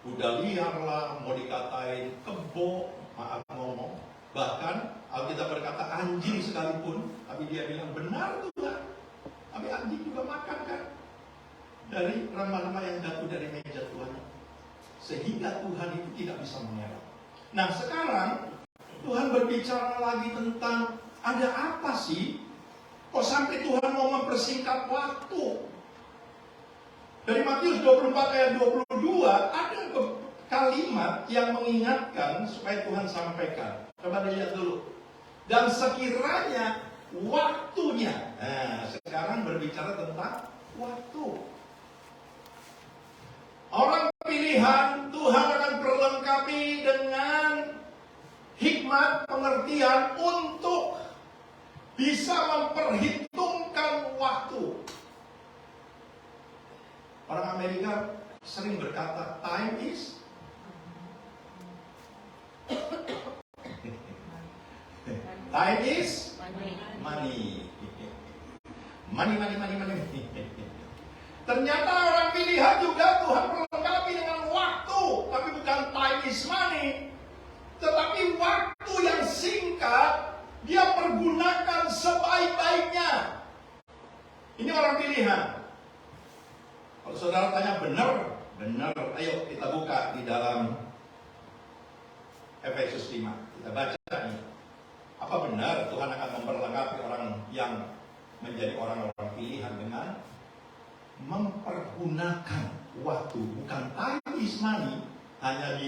udah liar lah, mau dikatain kebo, maaf ngomong, bahkan Alkitab berkata anjing sekalipun, tapi dia bilang benar Tuhan. Tapi anjing juga makan kan dari rempah-rempah yang jatuh dari meja Tuhan, sehingga Tuhan itu tidak bisa mengelak. Nah sekarang Tuhan berbicara lagi tentang ada apa sih kok sampai Tuhan mau mempersingkat waktu. Dari Matius 24 ayat 22 ada kalimat yang mengingatkan supaya Tuhan sampaikan. Coba dilihat dulu. Dan sekiranya waktunya. Nah, sekarang berbicara tentang waktu. Orang pilihan Tuhan akan perlengkapi dengan hikmat pengertian untuk bisa memperhitungkan waktu. Orang Amerika sering berkata, time is time is money. Money. Ternyata orang pilihan juga Tuhan perlengkapi dengan waktu, tapi bukan time is money, tetapi waktu yang singkat dia pergunakan sebaik-baiknya. Ini orang pilihan. Kalau saudara tanya benar, ayo kita buka di dalam Efesus 5. Kita baca ini. Apa benar Tuhan akan memperlengkapi orang yang menjadi orang-orang pilihan dengan mempergunakan waktu, bukan time is money, hanya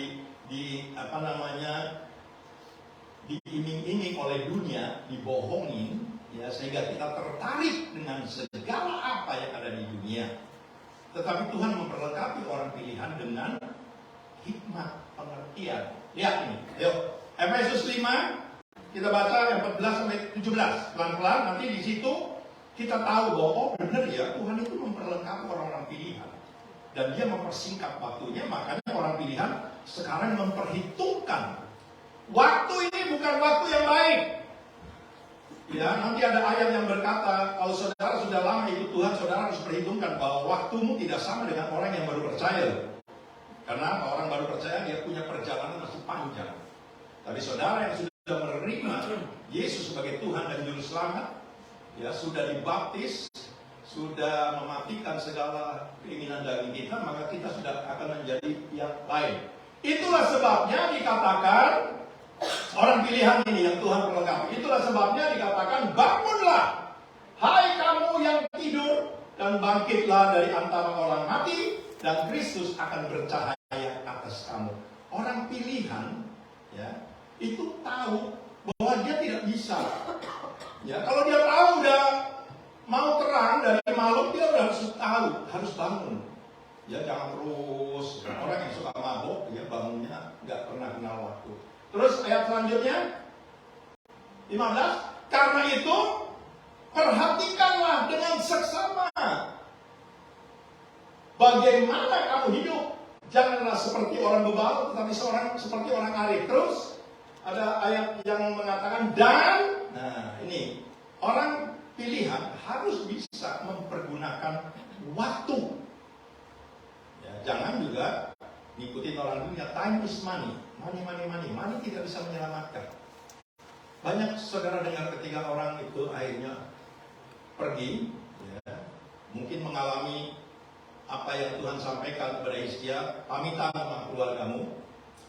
diiming-iming oleh dunia, dibohongin, ya sehingga kita tertarik dengan segala apa yang ada di dunia. Tetapi Tuhan memperlengkapi orang pilihan dengan hikmat pengertian. Lihat ini, yuk. Efesus 5, kita baca yang 14 sampai 17. Pelan-pelan, nanti di situ kita tahu bahwa oh benar ya, Tuhan itu memperlengkapi orang-orang pilihan. Dan dia mempersingkat waktunya, makanya orang pilihan sekarang memperhitungkan. Waktu ini bukan waktu yang baik. Ya, nanti ada ayat yang berkata, kalau saudara sudah lama ikut Tuhan, saudara harus perhitungkan bahwa waktumu tidak sama dengan orang yang baru percaya. Karena orang baru percaya dia punya perjalanan masih panjang. Tapi saudara yang sudah menerima Yesus sebagai Tuhan dan Juru Selamat, ya sudah dibaptis, sudah mematikan segala keinginan daging kita, maka kita sudah akan menjadi yang lain. Itulah sebabnya dikatakan orang pilihan ini yang Tuhan perlengkapi. Itulah sebabnya dikatakan bangunlah, hai kamu yang tidur, dan bangkitlah dari antara orang mati, dan Kristus akan bercahaya atas kamu. Orang pilihan, ya, itu tahu bahwa dia tidak bisa. Ya, kalau dia tahu udah mau terang dari malam, dia udah harus tahu, harus bangun. Ya, jangan terus. Orang yang suka mabuk, dia bangunnya nggak pernah kenal waktu. Terus ayat selanjutnya 15. Karena itu perhatikanlah dengan seksama bagaimana kamu hidup. Janganlah seperti orang bebal, tetapi seperti orang arif. Terus ada ayat yang mengatakan dan, nah ini orang pilihan harus bisa mempergunakan waktu. Ya, jangan juga ngikutin orang dunia, time is money. Money tidak bisa menyelamatkan. Banyak saudara dengar ketika orang itu akhirnya pergi, ya, mungkin mengalami apa yang Tuhan sampaikan kepada Hizkia, pamitan sama keluargamu.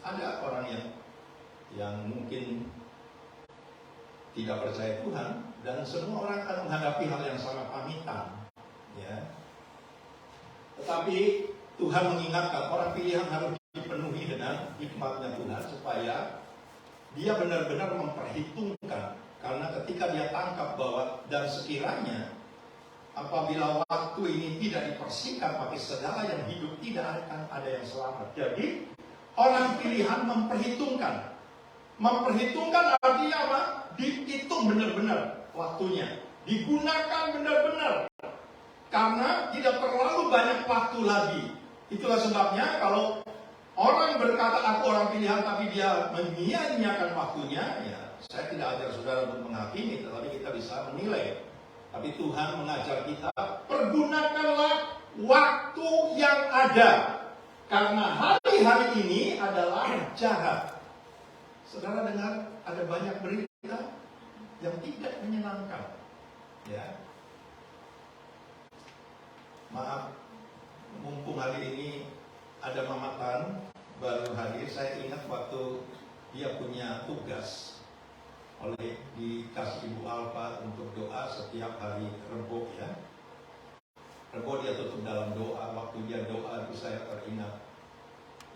Ada orang yang mungkin tidak percaya Tuhan, dan semua orang akan menghadapi hal yang sama, pamitan. Ya. Tetapi Tuhan mengingatkan orang pilihan harus dipenuhi dengan hikmatnya Tuhan supaya dia benar-benar memperhitungkan, karena ketika dia tangkap bahwa dan sekiranya apabila waktu ini tidak dipersingkat pakai segala yang hidup, tidak akan ada yang selamat. Jadi orang pilihan memperhitungkan. Memperhitungkan artinya apa? Dihitung benar-benar waktunya, digunakan benar-benar, karena tidak terlalu banyak waktu lagi. Itulah sebabnya kalau orang berkata aku orang pilihan tapi dia menyia-nyiakan waktunya, ya saya tidak ajar saudara untuk menghakimi, tetapi kita bisa menilai. Tapi Tuhan mengajar kita, pergunakanlah waktu yang ada, karena hari-hari ini adalah jahat. Saudara dengar ada banyak berita yang tidak menyenangkan, ya. Maaf, mumpung hari ini ada Mama Tan baru hadir, saya ingat waktu dia punya tugas dikasih Ibu Alfa untuk doa setiap hari Rebo, ya. Rebo dia tutup dalam doa. Waktu dia doa itu saya teringat,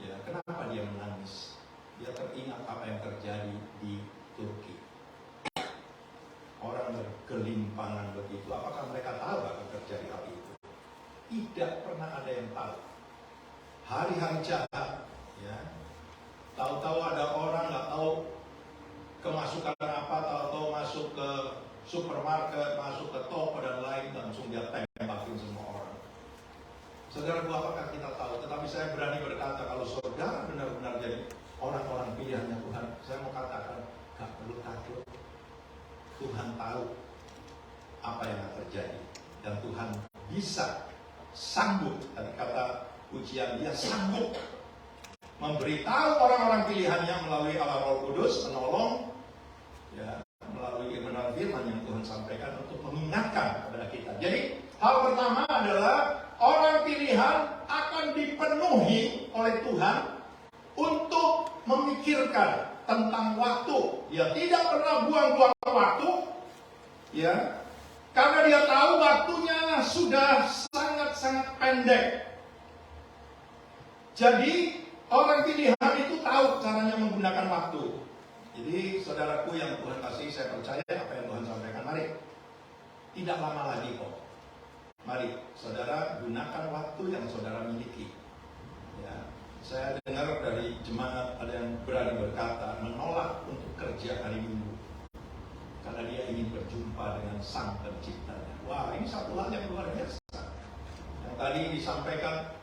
ya, kenapa dia menangis? Dia teringat apa yang terjadi di Turki. Orang bergelimpangan begitu. Apakah mereka tahu akan terjadi hal itu? Tidak pernah ada yang tahu. Hari-hari jahat, ya. Tahu-tahu ada orang nggak tahu kemasukan apa, tahu-tahu masuk ke supermarket, masuk ke toko dan lain, langsung dia tembakin semua orang. Saudara, apakah kita tahu? Tetapi saya berani berkata, kalau saudara benar-benar jadi orang-orang pilihannya Tuhan, saya mau katakan, gak perlu takut. Tuhan tahu apa yang akan terjadi, dan Tuhan bisa, sanggup. Tadi kata ujian, dia sanggup memberitahu orang-orang pilihannya melalui Allah Roh Kudus, menolong, ya, melalui firman yang Tuhan sampaikan untuk mengingatkan kepada kita. Jadi hal pertama adalah orang pilihan akan dipenuhi oleh Tuhan untuk memikirkan tentang waktu. Dia tidak pernah buang-buang waktu, ya, karena dia tahu waktunya sudah sangat-sangat pendek. Jadi orang pilihan itu tahu caranya menggunakan waktu. Jadi saudaraku yang Tuhan kasih, saya percaya apa yang Tuhan sampaikan. Mari, tidak lama lagi kok. Mari saudara gunakan waktu yang saudara miliki. Ya, saya dengar dari jemaat ada yang berani berkata menolak untuk kerja hari Minggu karena dia ingin berjumpa dengan Sang Penciptanya. Wah, ini satu hal yang luar biasa. Yang tadi disampaikan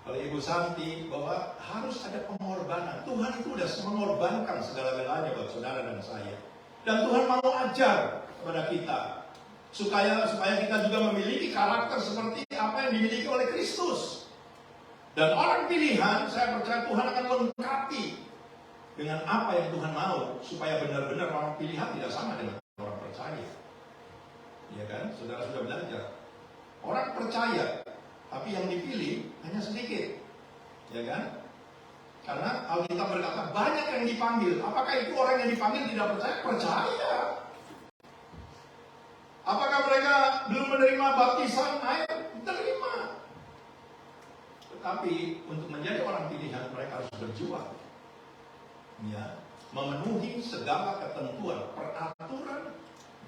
oleh Ibu Santi bahwa harus ada pengorbanan. Tuhan itu sudah mengorbankan segala-galanya buat saudara dan saya. Dan Tuhan mau ajar kepada kita supaya kita juga memiliki karakter seperti apa yang dimiliki oleh Kristus. Dan orang pilihan, saya percaya Tuhan akan lengkapi dengan apa yang Tuhan mau, supaya benar-benar orang pilihan tidak sama dengan orang percaya. Ya kan? Saudara sudah belajar. Orang percaya, tapi yang dipilih hanya sedikit, ya kan? Karena Alkitab berkata banyak yang dipanggil. Apakah itu orang yang dipanggil tidak percaya? Percaya. Apakah mereka belum menerima baptisan air? Terima. Tetapi untuk menjadi orang pilihan mereka harus berjuang, ya, memenuhi segala ketentuan, peraturan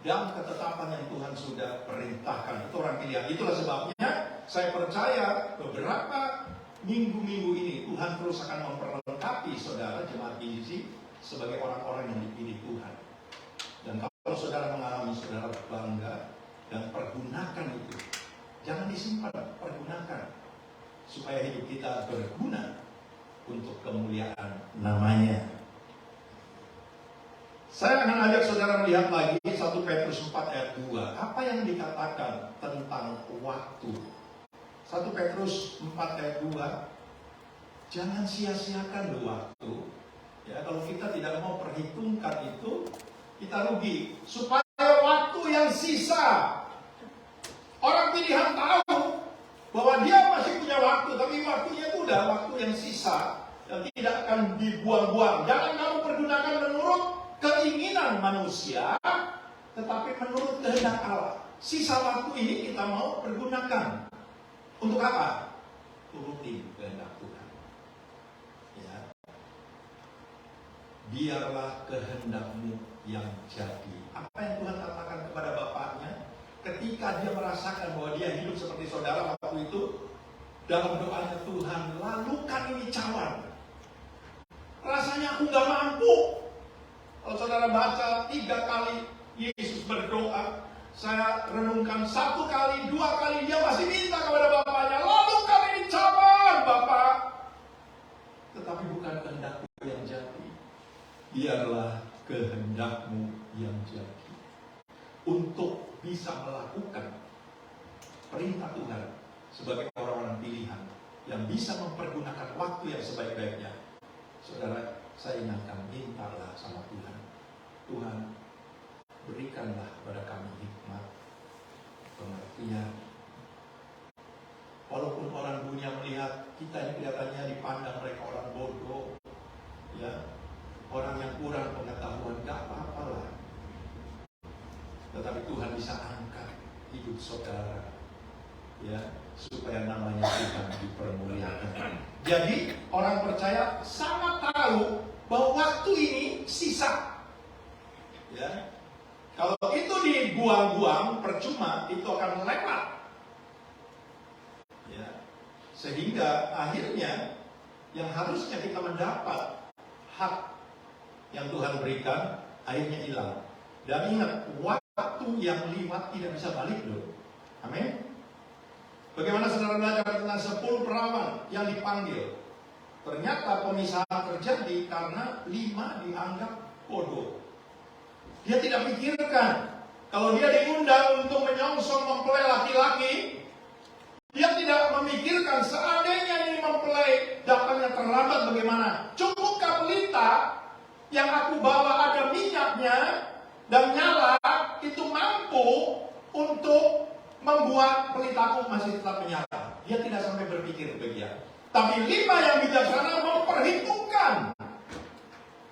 dan ketetapan yang Tuhan sudah perintahkan. Itu orang pilihan. Itulah sebabnya saya percaya beberapa minggu-minggu ini Tuhan terus akan memperlengkapi saudara jemaat GCC sebagai orang-orang yang dipilih Tuhan. Dan kalau saudara mengalami, saudara bangga dan pergunakan itu. Jangan disimpan, pergunakan supaya hidup kita berguna untuk kemuliaan namanya. Saya akan ajak saudara melihat lagi 1 Petrus 4 ayat 2. Apa apa yang dikatakan tentang waktu? 1 Petrus 4 ayat 2, jangan sia-siakan waktu. Ya, kalau kita tidak mau perhitungkan itu, kita rugi. Supaya waktu yang sisa, orang pilihan tahu bahwa dia masih punya waktu, tapi waktunya itu udah waktu yang sisa dan tidak akan dibuang-buang. Jangan kamu pergunakan menurut keinginan manusia, tetapi menurut kehendak Allah. Sisa waktu ini kita mau pergunakan untuk apa? Turutin kehendak Tuhan. Ya. Biarlah kehendakmu yang jadi. Apa yang Tuhan katakan kepada bapaknya ketika dia merasakan bahwa dia hidup seperti saudara waktu itu, dalam doanya, Tuhan, lalukan ini cawan. Rasanya aku gak mampu. Kalau saudara baca 3 kali Yesus berdoa, saya renungkan 1 kali, 2 kali dia masih minta kepada bapaknya, lalukan ini cawan, Bapak. Tetapi bukan kehendakku yang jadi, biarlah kehendakmu yang jadi. Untuk bisa melakukan perintah Tuhan sebagai orang-orang pilihan yang bisa mempergunakan waktu yang sebaik-baiknya. Saudara, saya ingatkan, mintalah sama Tuhan. Tuhan, berikanlah kepada kami hikmat, pengertian. Walaupun orang dunia melihat kita ini kelihatannya dipandang mereka orang bodoh, ya, orang yang kurang pengetahuan, gak apa-apalah. Tetapi Tuhan bisa angkat hidup saudara, ya, supaya namanya Tuhan dipermuliakan. Jadi orang percaya sangat tahu bahwa waktu ini sisa. Ya, kalau itu dibuang-buang percuma, itu akan lewat. Ya, sehingga akhirnya yang harusnya kita mendapat hak yang Tuhan berikan akhirnya hilang. Dan ingat, waktu yang liwat tidak bisa balik loh. Amin. Bagaimana saudara belajar tentang 10 perawan yang dipanggil? Ternyata pemisahan terjadi karena 5 dianggap bodoh. Dia tidak pikirkan, kalau dia diundang untuk menyongsong mempelai laki-laki, dia tidak memikirkan seandainya ini mempelai datangnya terlambat bagaimana. Cukupkah pelita yang aku bawa ada minyaknya dan nyala itu mampu untuk membuat pelitaku masih tetap menyala. Dia tidak sampai berpikir demikian. Tapi 5 yang bijaksana memperhitungkan.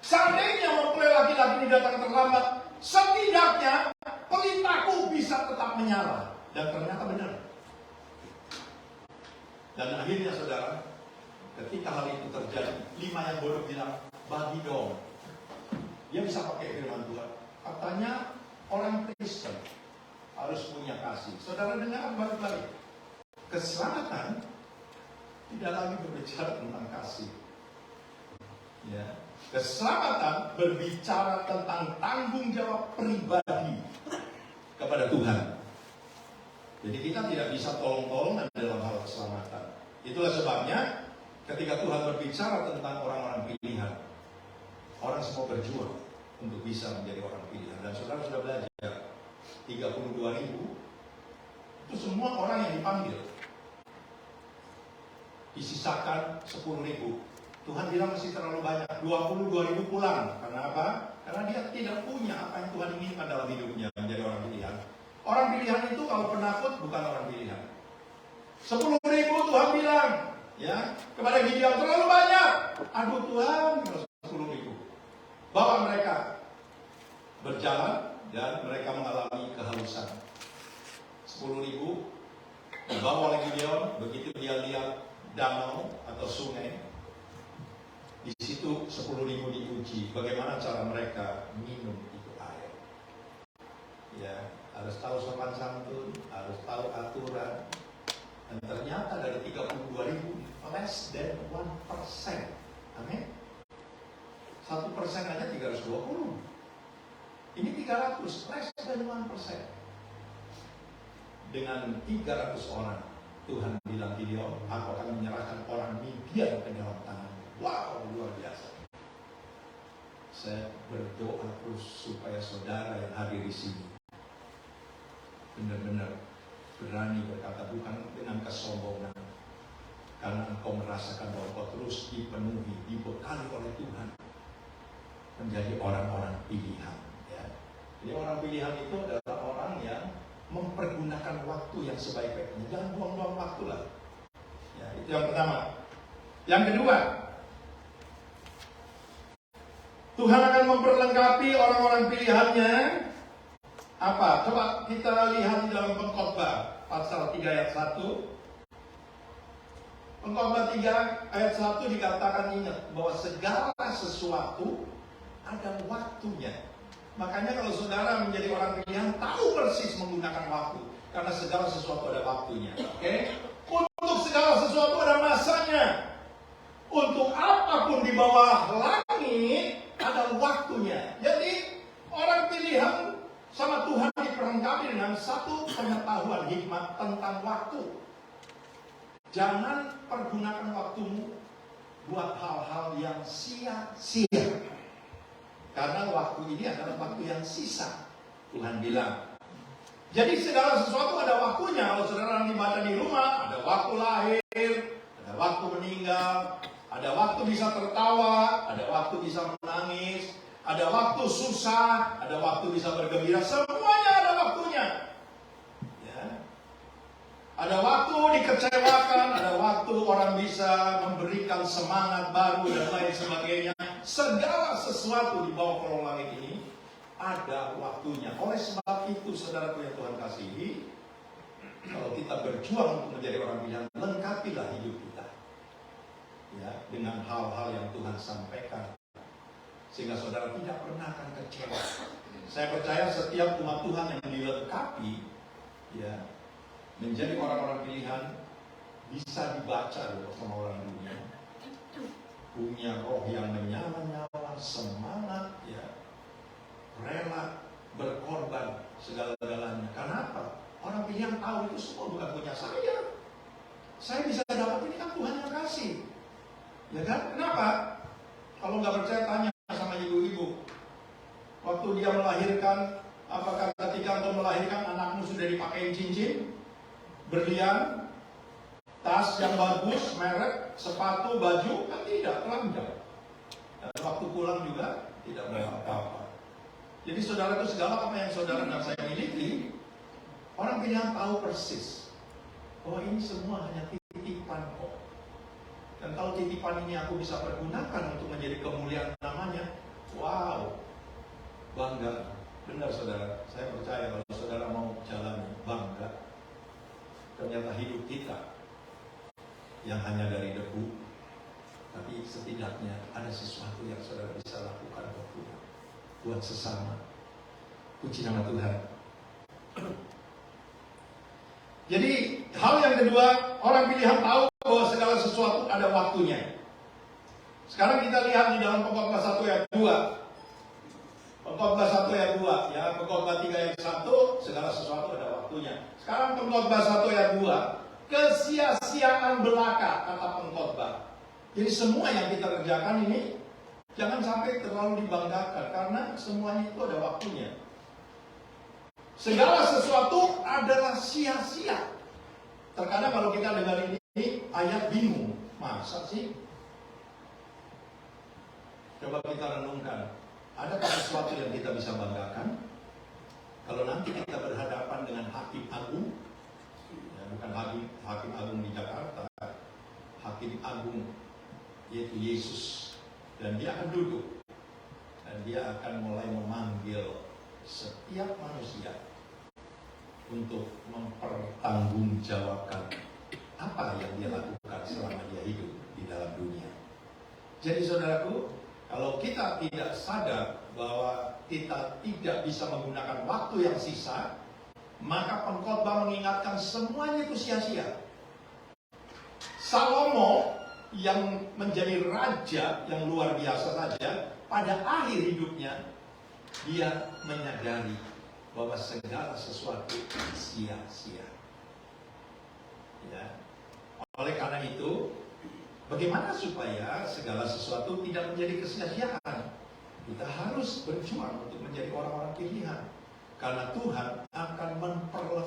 Seandainya mempelai laki-laki ini datang terlambat, setidaknya pelitaku bisa tetap menyala. Dan ternyata benar. Dan akhirnya saudara, ketika hal itu terjadi, 5 yang bodoh bilang, bagi dong. Dia bisa pakai firman Tuhan. Katanya orang Kristen harus punya kasih. Saudara dengar balik-balik. Keselamatan tidak lagi berbicara tentang kasih. Ya. Keselamatan berbicara tentang tanggung jawab pribadi kepada Tuhan. Jadi kita tidak bisa tolong-tolongan dalam hal keselamatan. Itulah sebabnya ketika Tuhan berbicara tentang orang-orang pilihan, orang semua berjuang untuk bisa menjadi orang pilihan. Dan saudara sudah belajar 32.000 itu semua orang yang dipanggil. Disisakan 10.000. Tuhan bilang masih terlalu banyak. 22.000 pulang. Karena apa? Karena dia tidak punya apa yang Tuhan inginkan dalam hidupnya menjadi orang pilihan. Orang pilihan itu kalau penakut bukan orang pilihan. 10.000 Tuhan bilang, ya, kepada Gideon terlalu banyak. Aduh Tuhan, 10.000. Bawa mereka berjalan dan mereka mengalami kehausan. 10.000 dibawa oleh Gideon. Begitu dia lihat danau atau sungai, di situ 10.000 diuji bagaimana cara mereka minum itu air. Ya, harus tahu sopan santun, harus tahu aturan. Dan ternyata dari 32.000 less than 1%. Amin. 1% aja 320. Ini 300, less than 1%. Dengan 300 orang, Tuhan bilang Gideon, aku akan menyerahkan orang Midian ke dalam tanganmu. Wow, luar biasa. Saya berdoa terus supaya saudara yang hadir di sini benar-benar berani berkata bukan dengan kesombongan, karena engkau merasakan bahwa engkau terus dipenuhi, dibekali oleh Tuhan, menjadi orang-orang pilihan. Ya. Jadi orang pilihan itu adalah orang yang mempergunakan waktu yang sebaik-baiknya, jangan buang-buang waktu lah. Ya, itu yang pertama. Yang kedua, Tuhan akan memperlengkapi orang-orang pilihannya. Apa? Coba kita lihat di dalam Pengkhotbah pasal 3 ayat 1. Pengkhotbah 3 ayat 1 dikatakan, ingat bahwa segala sesuatu ada waktunya. Makanya kalau saudara menjadi orang pilihan, tahu persis menggunakan waktu, karena segala sesuatu ada waktunya. Oke? Untuk segala sesuatu ada masanya. Untuk apapun di bawah langit ada waktunya. Jadi orang pilihan sama Tuhan diperlengkapi dengan satu pengetahuan hikmat tentang waktu. Jangan pergunakan waktumu buat hal-hal yang sia-sia, karena waktu ini adalah waktu yang sisa. Tuhan bilang. Jadi segala sesuatu ada waktunya. Kalau saudara dibaca di rumah, ada waktu lahir, ada waktu meninggal, ada waktu bisa tertawa, ada waktu bisa menangis, ada waktu susah, ada waktu bisa bergembira. Semuanya ada waktunya. Ya. Ada waktu dikecewakan, ada waktu orang bisa memberikan semangat baru dan lain sebagainya. Segala sesuatu di bawah kolong langit ini ada waktunya. Oleh sebab itu, saudaraku yang Tuhan kasihi, kalau kita berjuang untuk menjadi orang pilihan, lengkapilah hidup kita, ya, dengan hal-hal yang Tuhan sampaikan, sehingga saudara tidak pernah akan kecewa. Saya percaya setiap umat Tuhan yang dilengkapi, ya, menjadi orang-orang pilihan, bisa dibaca loh sama orang dunia, punya roh yang menyala-nyala, semangat, ya, rela berkorban segala-galanya. Karena apa? Orang pilihan tahu itu semua bukan punya saya. Saya bisa dapat ini kan Tuhan yang kasih. Ya kan? Kenapa? Kalau nggak percaya tanya sama ibu-ibu. Waktu dia melahirkan, apakah ketika engkau melahirkan anakmu sudah dipakai cincin, berlian, tas yang bagus, merek, sepatu, baju? Kan tidak, telanjang. Dan waktu pulang juga tidak bawa apa-apa. Jadi saudara itu segala apa yang saudara dan saya miliki, orang pilihan tahu persis bahwa ini semua hanya titipan kok. Dan kalau titipan ini aku bisa pergunakan untuk menjadi kemuliaan namanya, wow, bangga. Benar saudara, saya percaya kalau saudara mau jalan bangga. Ternyata hidup kita yang hanya dari debu, tapi setidaknya ada sesuatu yang saudara bisa lakukan buat Tuhan, buat sesama. Puji nama Tuhan. Jadi hal yang kedua, orang pilihan tahu bahwa segala sesuatu ada waktunya. Sekarang kita lihat di dalam Pengkhotbah 1 ayat 2. Pengkhotbah 1 ayat 2, ya, Pengkhotbah 3 ayat 1, segala sesuatu ada waktunya. Sekarang Pengkhotbah 1 ayat 2, kesia-siaan belaka, kata pengkhotbah. Jadi semua yang kita kerjakan ini jangan sampai terlalu dibanggakan, karena semuanya itu ada waktunya. Segala sesuatu adalah sia-sia. Terkadang kalau kita dengar ini ayat bingung, masa sih? Coba kita renungkan, adakah sesuatu yang kita bisa banggakan? Kalau nanti kita berhadapan dengan hakim agung, ya, bukan hakim agung di Jakarta, hakim agung yaitu Yesus, dan dia akan duduk dan dia akan mulai memanggil setiap manusia untuk mempertanggungjawabkan apa yang dia lakukan selama dia hidup di dalam dunia. Jadi saudaraku, kalau kita tidak sadar bahwa kita tidak bisa menggunakan waktu yang sisa, maka pengkhotbah mengingatkan semuanya itu sia-sia. Salomo yang menjadi raja yang luar biasa saja, pada akhir hidupnya dia menyadari bahwa segala sesuatu sia-sia. Ya. Oleh karena itu, bagaimana supaya segala sesuatu tidak menjadi kesia-siaan? Kita harus berjuang untuk menjadi orang-orang pilihan. Karena Tuhan akan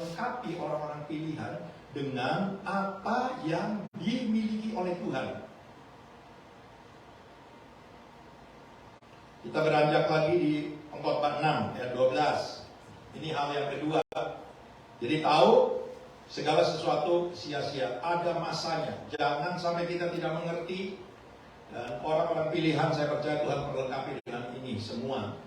melengkapi orang-orang pilihan dengan apa yang dimiliki oleh Tuhan. Kita beranjak lagi di Pengkhotbah 6 ayat 12. Ini hal yang kedua. Jadi tahu segala sesuatu sia-sia, ada masanya. Jangan sampai kita tidak mengerti. Dan orang-orang pilihan saya percaya Tuhan perlengkapi dengan ini semua.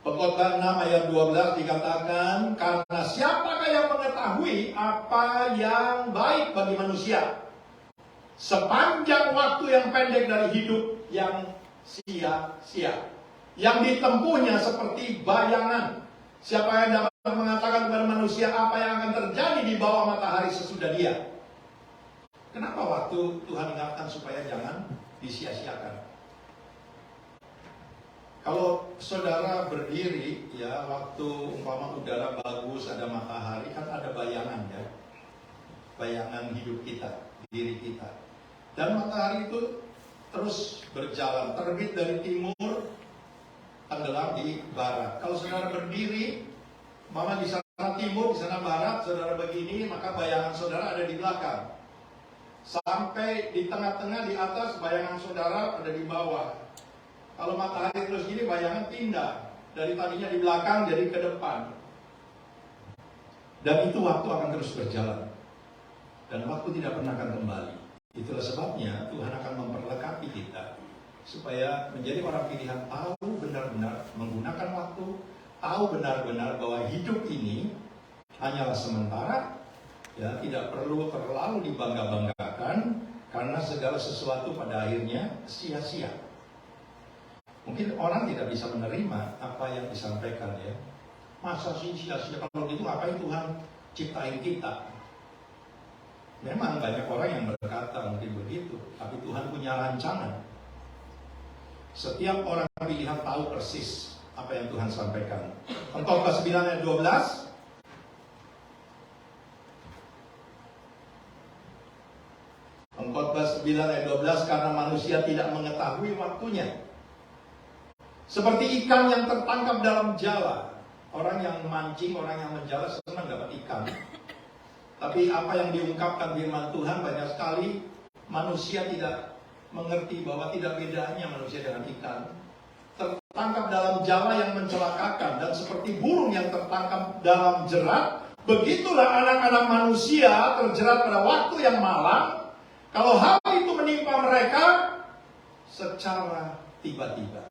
Pengkhotbah 6 ayat 12 dikatakan, karena siapakah yang mengetahui apa yang baik bagi manusia sepanjang waktu yang pendek dari hidup yang sia-sia, yang ditempuhnya seperti bayangan. Siapa yang dapat mengatakan kepada manusia apa yang akan terjadi di bawah matahari sesudah dia? Kenapa waktu Tuhan ingatkan supaya jangan disia-siakan? Kalau saudara berdiri, ya, waktu umpama udara bagus, ada matahari, kan ada bayangan, ya, bayangan hidup kita, diri kita. Dan matahari itu terus berjalan, terbit dari timur, tenggelam di barat. Kalau saudara berdiri, mama di sana timur, di sana barat, saudara begini, maka bayangan saudara ada di belakang. Sampai di tengah-tengah, di atas, bayangan saudara ada di bawah. Kalau matahari terus gini, bayangan pindah. Dari tadinya di belakang, jadi ke depan. Dan itu waktu akan terus berjalan. Dan waktu tidak pernah akan kembali. Itulah sebabnya Tuhan akan memperlengkapi kita. Supaya menjadi orang pilihan, tahu benar-benar menggunakan waktu, tahu benar-benar bahwa hidup ini hanyalah sementara, ya, tidak perlu terlalu dibangga-banggakan, karena segala sesuatu pada akhirnya sia-sia. Mungkin orang tidak bisa menerima apa yang disampaikan, ya. Masa sih sia-sia? Kalau gitu ngapain Tuhan ciptain kita? Memang banyak orang yang berkata mungkin begitu, tapi Tuhan punya rancangan. Setiap orang pilihan tahu persis apa yang Tuhan sampaikan. Pengkhotbah 9 ayat 12. Pengkhotbah 9 ayat 12, karena manusia tidak mengetahui waktunya. Seperti ikan yang tertangkap dalam jala. Orang yang mancing, orang yang menjala senang dapat ikan. Tapi apa yang diungkapkan firman Tuhan banyak sekali manusia tidak mengerti bahwa tidak bedanya manusia dengan ikan. Tertangkap dalam jala yang mencelakakan, dan seperti burung yang tertangkap dalam jerat, begitulah anak-anak manusia terjerat pada waktu yang malang. Kalau hal itu menimpa mereka secara tiba-tiba.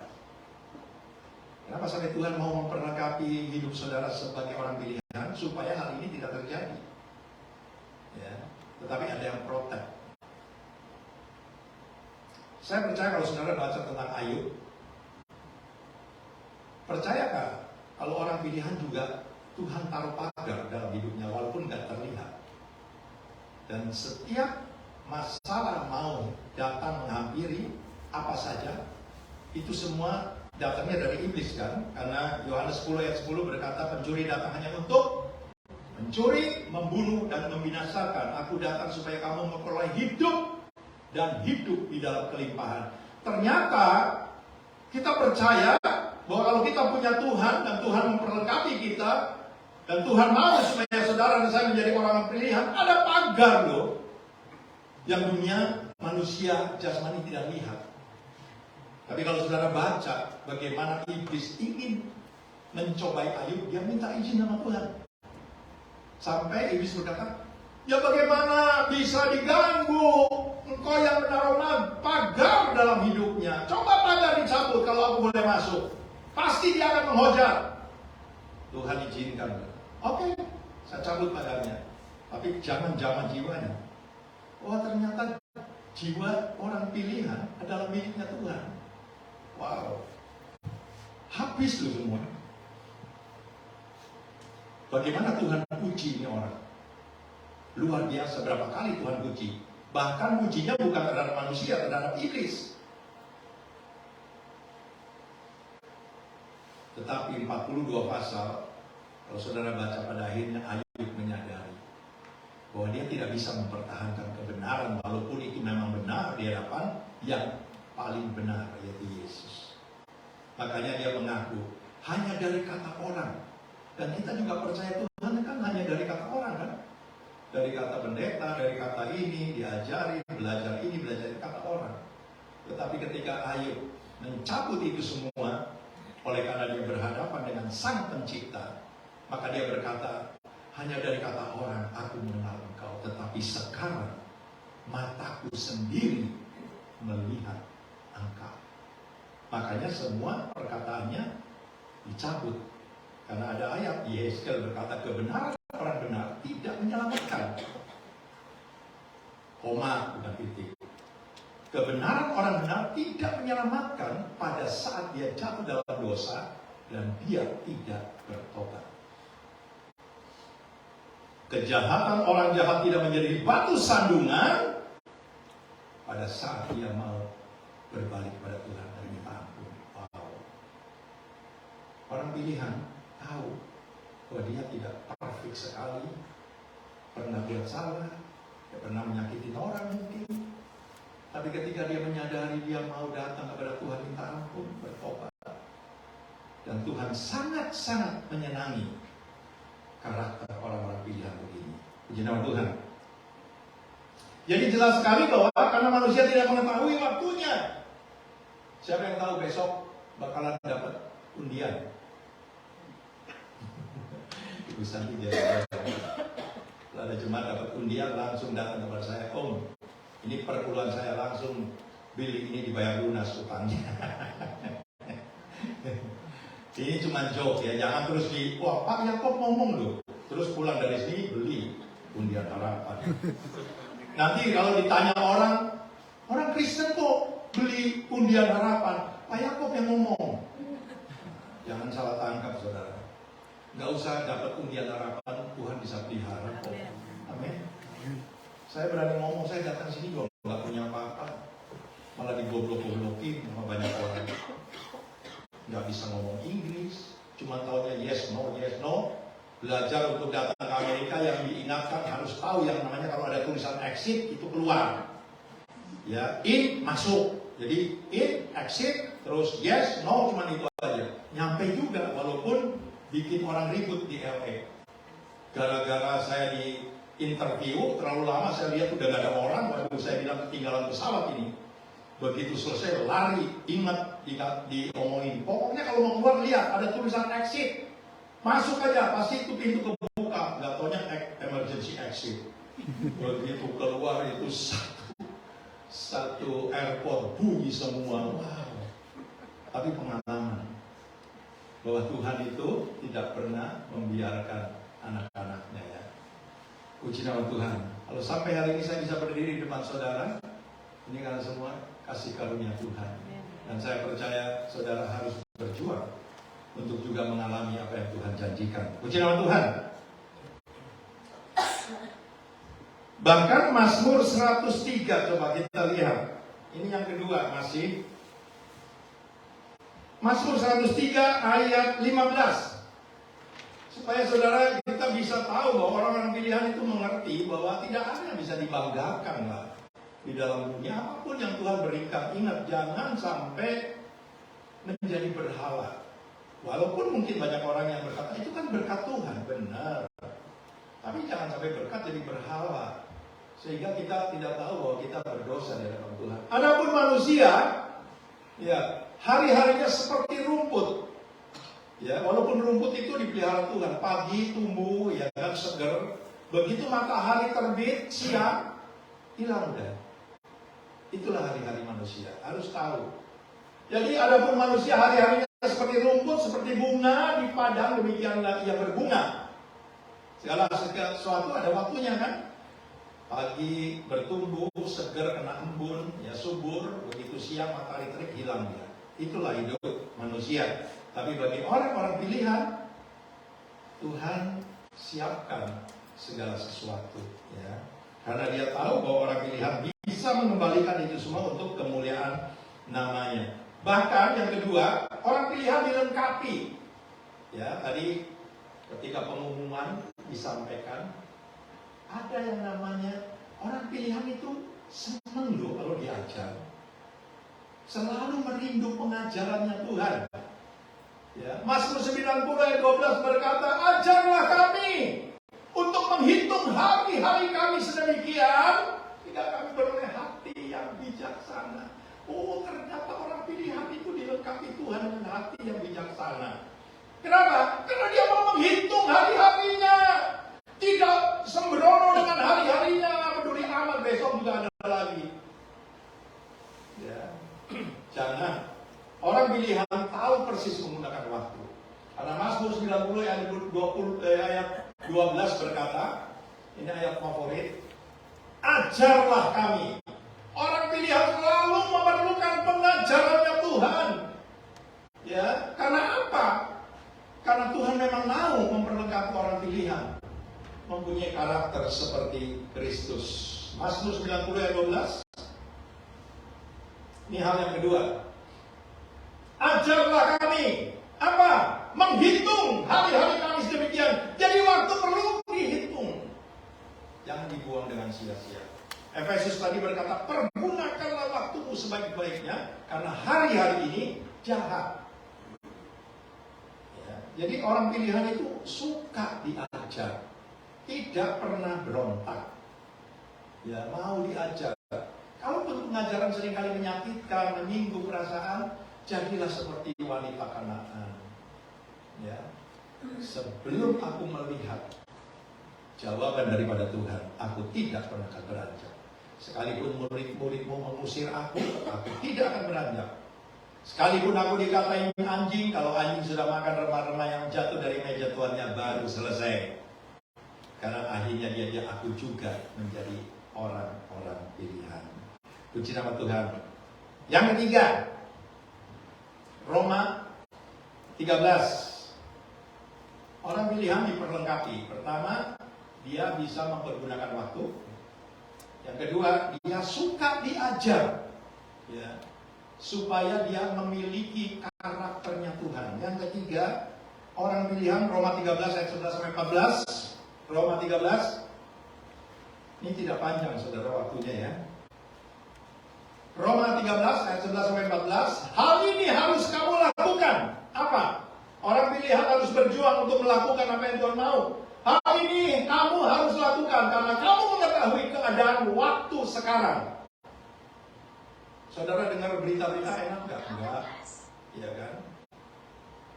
Kenapa sampai Tuhan mau memperlengkapi hidup saudara sebagai orang pilihan supaya hal ini tidak terjadi? Ya, tetapi ada yang protek. Saya percaya kalau saudara baca tentang Ayub, percayakah kalau orang pilihan juga Tuhan taruh pagar dalam hidupnya walaupun nggak terlihat? Dan setiap masalah mau datang menghampiri apa saja, itu semua datangnya dari iblis, kan? Karena Yohanes 10 ayat 10 berkata, pencuri datang hanya untuk mencuri, membunuh, dan membinasakan. Aku datang supaya kamu memperoleh hidup dan hidup di dalam kelimpahan. Ternyata kita percaya bahwa kalau kita punya Tuhan dan Tuhan memperlengkapi kita, dan Tuhan mau supaya saudara dan saya menjadi orang pilihan, ada pagar loh yang dunia manusia jasmani tidak lihat. Tapi kalau saudara baca bagaimana iblis ingin mencobai Ayub, dia minta izin sama Tuhan. Sampai iblis berkata, ya bagaimana bisa diganggu? Engkau yang menaruh pagar dalam hidupnya. Coba pagar dicabut kalau aku boleh masuk. Pasti dia akan menghujat. Tuhan izinkan. Oke, saya cabut pagarnya. Tapi jangan jamah jiwanya. Wah, ternyata jiwa orang pilihan adalah miliknya Tuhan. Wow, habis loh semua. Bagaimana Tuhan uji ini orang? Luar biasa, berapa kali Tuhan uji. Bahkan ujinya bukan terhadap manusia, terhadap iblis. Tetapi 42 pasal, kalau saudara baca pada akhirnya Ayub menyadari bahwa dia tidak bisa mempertahankan kebenaran, walaupun itu memang benar di hadapan yang paling benar, yaitu Yesus. Makanya dia mengaku, hanya dari kata orang Dan kita juga percaya Tuhan kan hanya dari kata orang kan. Dari kata pendeta, dari kata ini, diajari, belajar ini, belajar ini, kata orang. Tetapi ketika Ayub mencabut itu semua, oleh karena dia berhadapan dengan Sang Pencipta, maka dia berkata, hanya dari kata orang aku mengenal engkau, tetapi sekarang mataku sendiri melihat engkau. Makanya semua perkataannya dicabut. Karena ada ayat Yeskel berkata, kebenaran orang benar tidak menyelamatkan. Koma, bukan titik. Kebenaran orang benar tidak menyelamatkan pada saat dia jatuh dalam dosa dan dia tidak bertobat. Kejahatan orang jahat tidak menjadi batu sandungan pada saat dia mau berbalik kepada Tuhan dan minta ampun. Wow. Orang pilihan tahu bahwa dia tidak perfect sekali, pernah buat salah, dia pernah menyakiti orang mungkin. Tapi ketika dia menyadari dia mau datang kepada Tuhan minta ampun, bertobat. Dan Tuhan sangat-sangat menyenangi karakter orang-orang pilihan begini. Puji nama Tuhan. Jadi jelas sekali bahwa karena manusia tidak mengetahui waktunya. Siapa yang tahu besok bakalan dapat undian? Ibu Santi jadi kalau ada jemaat dapat undian langsung datang kepada saya, Om, ini perpuluhan saya langsung Billy ini dibayar lunas utangnya. Ini cuma joke ya, jangan terus wah Pak Yakob ngomong loh, terus pulang dari sini beli undian harapan. Nanti kalau ditanya orang Kristen kok beli undian harapan, Pak Yakob yang ngomong. Jangan salah tangkap saudara. Nggak usah dapat undian harapan, Tuhan bisa pelihara kok. Amin. Saya berani ngomong, saya datang sini juga nggak punya apa-apa, malah digoblok-goblokin sama banyak orang. Nggak bisa ngomong Inggris, cuma taunya yes no. Belajar untuk datang ke Amerika yang diingatkan harus tahu yang namanya kalau ada tulisan exit itu keluar. Ya, in masuk. Jadi in, exit, terus yes, no, cuma itu aja. Nyampe juga walaupun bikin orang ribut di LA. Gara-gara saya di interview terlalu lama, saya lihat udah gak ada orang, baru saya bilang ketinggalan pesawat ini. Begitu selesai lari, ingat diomongin. Pokoknya kalau mau keluar lihat ada tulisan exit, masuk aja, pasti itu pintu kebuka. Gak taunya emergency exit. Begitu keluar itu satu airport bunyi semua. Wow. Tapi pengalaman bahwa Tuhan itu tidak pernah membiarkan anak-anaknya ya. Puji nama Tuhan. Kalau sampai hari ini saya bisa berdiri di depan saudara, ini karena semua kasih karunia Tuhan. Dan saya percaya saudara harus berjuang untuk juga mengalami apa yang Tuhan janjikan. Puji nama Tuhan. Bahkan Mazmur 103, coba kita lihat. Ini yang kedua masih. Mazmur 103 ayat 15. Supaya saudara kita bisa tahu bahwa orang-orang pilihan itu mengerti bahwa tidak ada yang bisa dibanggakan lah. Di dalam dunia apapun yang Tuhan berikan, ingat jangan sampai menjadi berhala. Walaupun mungkin banyak orang yang berkata itu kan berkat Tuhan, benar. Tapi jangan sampai berkat jadi berhala, sehingga kita tidak tahu bahwa kita berdosa di hadapan Tuhan. Adapun manusia, ya hari-harinya seperti rumput. Ya, walaupun rumput itu dipelihara Tuhan, pagi tumbuh, ya kan seger. Begitu matahari terbit, siang hilang udah. Itulah hari-hari manusia, harus tahu. Jadi adapun manusia hari-harinya seperti rumput, seperti bunga di padang, demikianlah ia berbunga. Segala sesuatu ada waktunya kan. Pagi bertumbuh, seger, kena embun, ya subur. Begitu siang matahari terik, hilang dia. Itulah hidup manusia. Tapi bagi orang-orang pilihan, Tuhan siapkan segala sesuatu, ya. Karena dia tahu bahwa orang pilihan bisa mengembalikan itu semua untuk kemuliaan namanya. Bahkan yang kedua, orang pilihan dilengkapi. Ya, tadi ketika pengumuman disampaikan, ada yang namanya orang pilihan itu senang loh kalau diajar. Selalu merindu pengajarannya Tuhan. Ya, Mazmur 90 ayat 12 berkata, ajarlah kami untuk menghitung hari-hari kami sedemikian, hingga kami beroleh hati yang bijaksana. Oh, ternyata orang pilihan itu dilengkapi Tuhan dengan hati yang bijaksana. Kenapa? Karena dia mau menghitung hari-harinya. Tidak sembrono dengan hari-harinya, peduli amat besok juga ada lagi. Ya. Jangan. Orang pilihan tahu persis menggunakan waktu. Karena Mazmur 90 ayat 12 berkata, ini ayat favorit, ajarlah kami. Orang pilihan selalu memerlukan pengajarannya Tuhan. Ya, karena apa? Karena Tuhan memang mau memperlengkapi orang pilihan, mempunyai karakter seperti Kristus. Mazmur 90 ayat 12. Ini hal yang kedua. Ajarlah kami apa? Menghitung hari-hari kami sedemikian. Jadi waktu perlu dihitung, jangan dibuang dengan sia-sia. Efesus tadi berkata, pergunakanlah waktumu sebaik-baiknya, karena hari-hari ini jahat. Ya, jadi orang pilihan itu suka diajar, tidak pernah berontak. Ya, mau diajar. Kalau pengajaran seringkali menyakitkan, menyinggung perasaan, jadilah seperti wanita Kanaan. Ya, sebelum aku melihat jawaban daripada Tuhan, aku tidak pernah akan beranjak. Sekalipun murid-muridmu mengusir aku tidak akan beranjak. Sekalipun aku dikatain anjing, kalau anjing sudah makan remah-remah yang jatuh dari meja tuannya, baru selesai. Karena akhirnya dia aku juga menjadi orang-orang pilihan. Puji nama Tuhan. Yang ketiga, Roma 13. Orang pilihan diperlengkapi. Pertama, dia bisa mempergunakan waktu. Yang kedua, dia suka diajar, ya, supaya dia memiliki karakternya Tuhan. Yang ketiga, orang pilihan, Roma 13 ayat 11-14. Roma 13. Ini tidak panjang saudara waktunya ya. Roma 13 ayat 11-14. Hal ini harus kamu lakukan. Apa? Orang pilihan harus berjuang untuk melakukan apa yang Tuhan mau. Hal ini kamu harus lakukan karena kamu mengetahui keadaan waktu sekarang. Saudara dengar berita-berita enak nggak? Enggak. Iya kan?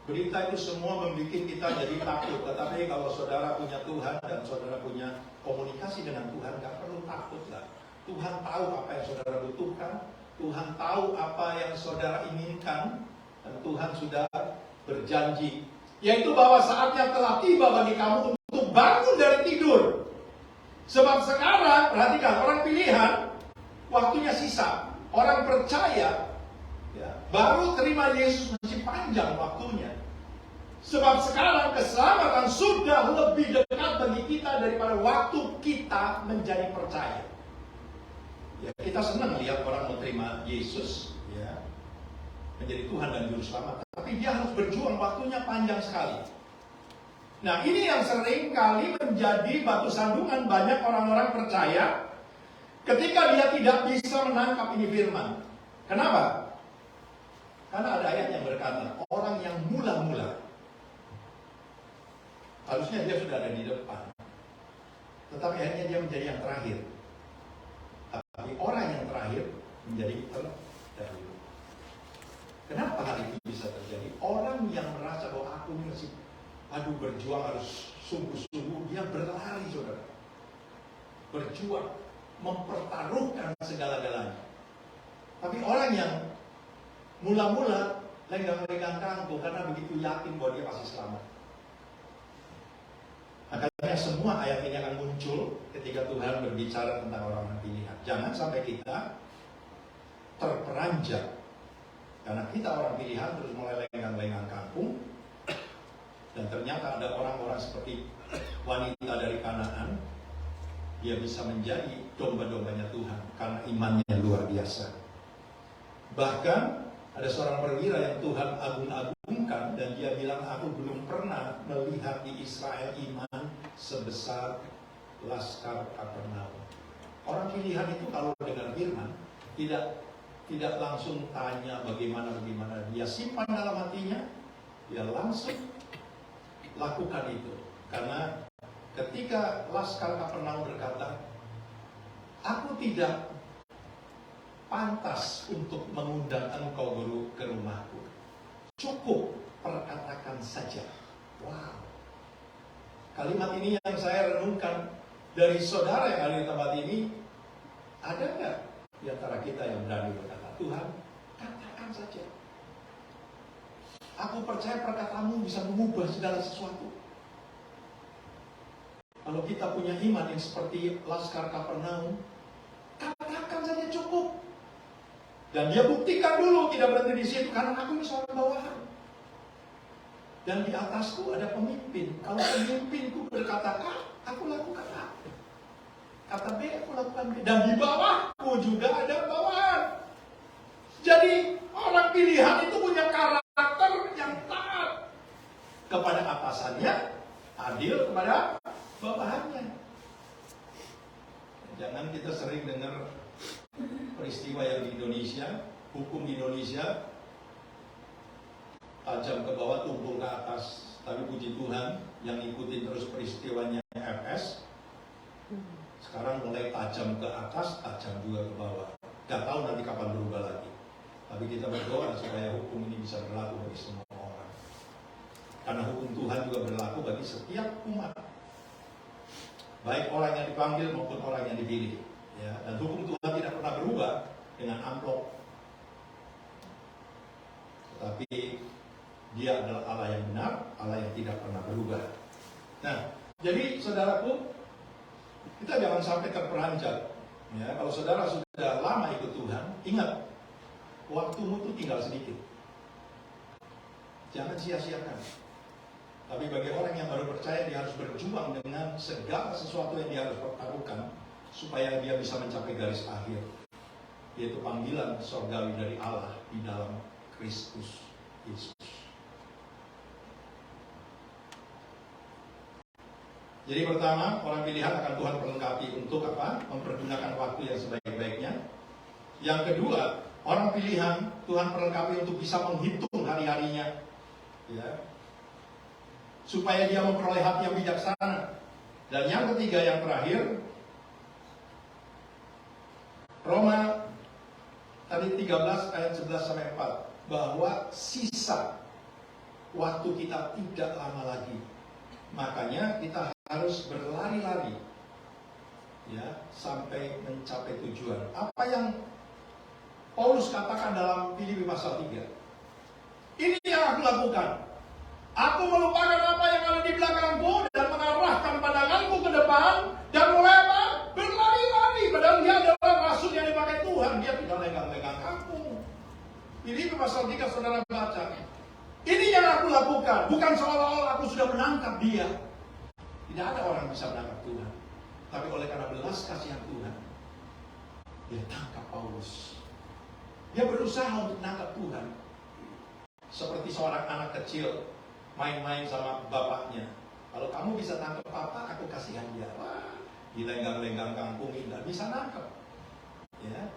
Berita itu semua membuat kita jadi takut. Tetapi kalau saudara punya Tuhan dan saudara punya komunikasi dengan Tuhan, nggak perlu takut lah. Tuhan tahu apa yang saudara butuhkan. Tuhan tahu apa yang saudara inginkan. Dan Tuhan sudah berjanji, yaitu bahwa saatnya telah tiba bagi kamu untuk bangun dari tidur. Sebab sekarang, perhatikan, orang pilihan, waktunya sisa. Orang percaya, ya, baru terima Yesus masih panjang waktunya. Sebab sekarang keselamatan sudah lebih dekat bagi kita daripada waktu kita menjadi percaya. Ya, kita senang lihat orang menerima Yesus, ya, menjadi Tuhan dan Juru Selamat. Tapi dia harus berjuang, waktunya panjang sekali. Nah, ini yang sering kali menjadi batu sandungan banyak orang-orang percaya ketika dia tidak bisa menangkap ini firman. Kenapa? Karena ada ayat yang berkata, orang yang mula-mula, harusnya dia sudah ada di depan, tetapi akhirnya dia menjadi yang terakhir. Tapi orang yang terakhir menjadi terdahulu. Kenapa hal itu bisa terjadi? Orang yang merasa bahwa aku masih berjuang harus sungguh-sungguh, dia berlari saudara. Berjuang, mempertaruhkan segala-galanya. Tapi orang yang mula-mula lenggang-lenggang kangkung karena begitu yakin bahwa dia pasti selamat. Makanya semua ayat ini akan muncul ketika Tuhan berbicara tentang orang-orang pilihan. Jangan sampai kita terperanjat. Karena kita orang pilihan terus mulai lenggang-lenggang kampung. Dan ternyata ada orang-orang seperti wanita dari Kanaan. Dia bisa menjadi domba-dombanya Tuhan karena imannya luar biasa. Bahkan ada seorang perwira yang Tuhan agung-agungkan dan dia bilang, aku belum pernah melihat di Israel iman sebesar Laskar Kapernaum. Orang pilihan itu kalau dengar firman tidak langsung tanya bagaimana dia, simpan dalam hatinya, dia langsung lakukan itu. Karena ketika Laskar Kapernaum berkata, aku tidak pantas untuk mengundang engkau guru ke rumahku. Cukup perkatakan saja. Wow. Kalimat ini yang saya renungkan dari saudara yang ada di tempat ini. Ada nggak di antara kita yang berani berkata, Tuhan, katakan saja. Aku percaya perkataanmu bisa mengubah segala sesuatu. Kalau kita punya iman yang seperti Laskar Kapernaum, katakan saja cukup. Dan dia buktikan dulu, tidak berhenti di situ, karena aku ini seorang bawahan. Dan di atasku ada pemimpin. Kalau pemimpinku berkata A, aku lakukan A. Kata B, aku lakukan B. Dan di bawahku juga ada bawahan. Jadi orang pilihan itu punya karakter yang taat kepada atasannya, adil kepada bawahannya. Jangan kita sering dengar peristiwa yang di Indonesia, hukum di Indonesia tajam ke bawah, tumpul ke atas. Tapi puji Tuhan, yang ikutin terus peristiwanya FS, sekarang mulai tajam ke atas, tajam juga ke bawah. Gak tahu nanti kapan berubah lagi. Tapi kita berdoa supaya hukum ini bisa berlaku bagi semua orang. Karena hukum Tuhan juga berlaku bagi setiap umat, baik orang yang dipanggil maupun orang yang dipilih. Ya, dan hukum Tuhan tidak pernah berubah dengan amplop. Tetapi Dia adalah Allah yang benar, Allah yang tidak pernah berubah. Nah, jadi saudaraku, kita jangan sampai terperanjat. Ya, kalau saudara sudah lama ikut Tuhan, ingat, waktumu itu tinggal sedikit. Jangan sia-siakan. Tapi bagi orang yang baru percaya, dia harus berjuang dengan segala sesuatu yang dia harus lakukan supaya dia bisa mencapai garis akhir, yaitu panggilan surgawi dari Allah di dalam Kristus Yesus. Jadi pertama, orang pilihan akan Tuhan perlengkapi untuk apa? Mempergunakan waktu yang sebaik-baiknya. Yang kedua, orang pilihan Tuhan perlengkapi untuk bisa menghitung hari-harinya, ya, supaya dia memperoleh hati yang bijaksana. Dan yang ketiga, yang terakhir, Roma tadi 13 ayat 11 sampai 4, bahwa sisa waktu kita tidak lama lagi. Makanya kita harus berlari-lari, ya, sampai mencapai tujuan. Apa yang Paulus katakan dalam Filipi pasal 3? Ini yang aku lakukan. Aku melupakan apa yang ada di belakangku dan mengarahkan pandanganku ke depan dan mulai apa? Berlari-lari. Padahal dia adalah rasul yang dipakai Tuhan. Dia tidak legang-legang kampung. Filipi pasal 3 saudara baca. Ini yang aku lakukan. Bukan seolah-olah aku sudah menangkap dia. Tidak ada orang yang bisa menangkap Tuhan. Tapi oleh karena belas kasihan Tuhan, dia tangkap Paulus. Dia berusaha untuk menangkap Tuhan. Seperti seorang anak kecil main-main sama bapaknya. Kalau kamu bisa tangkap papa, aku kasihan dia. Wah, di lenggang-lenggang kampung tidak bisa nangkap. Ya.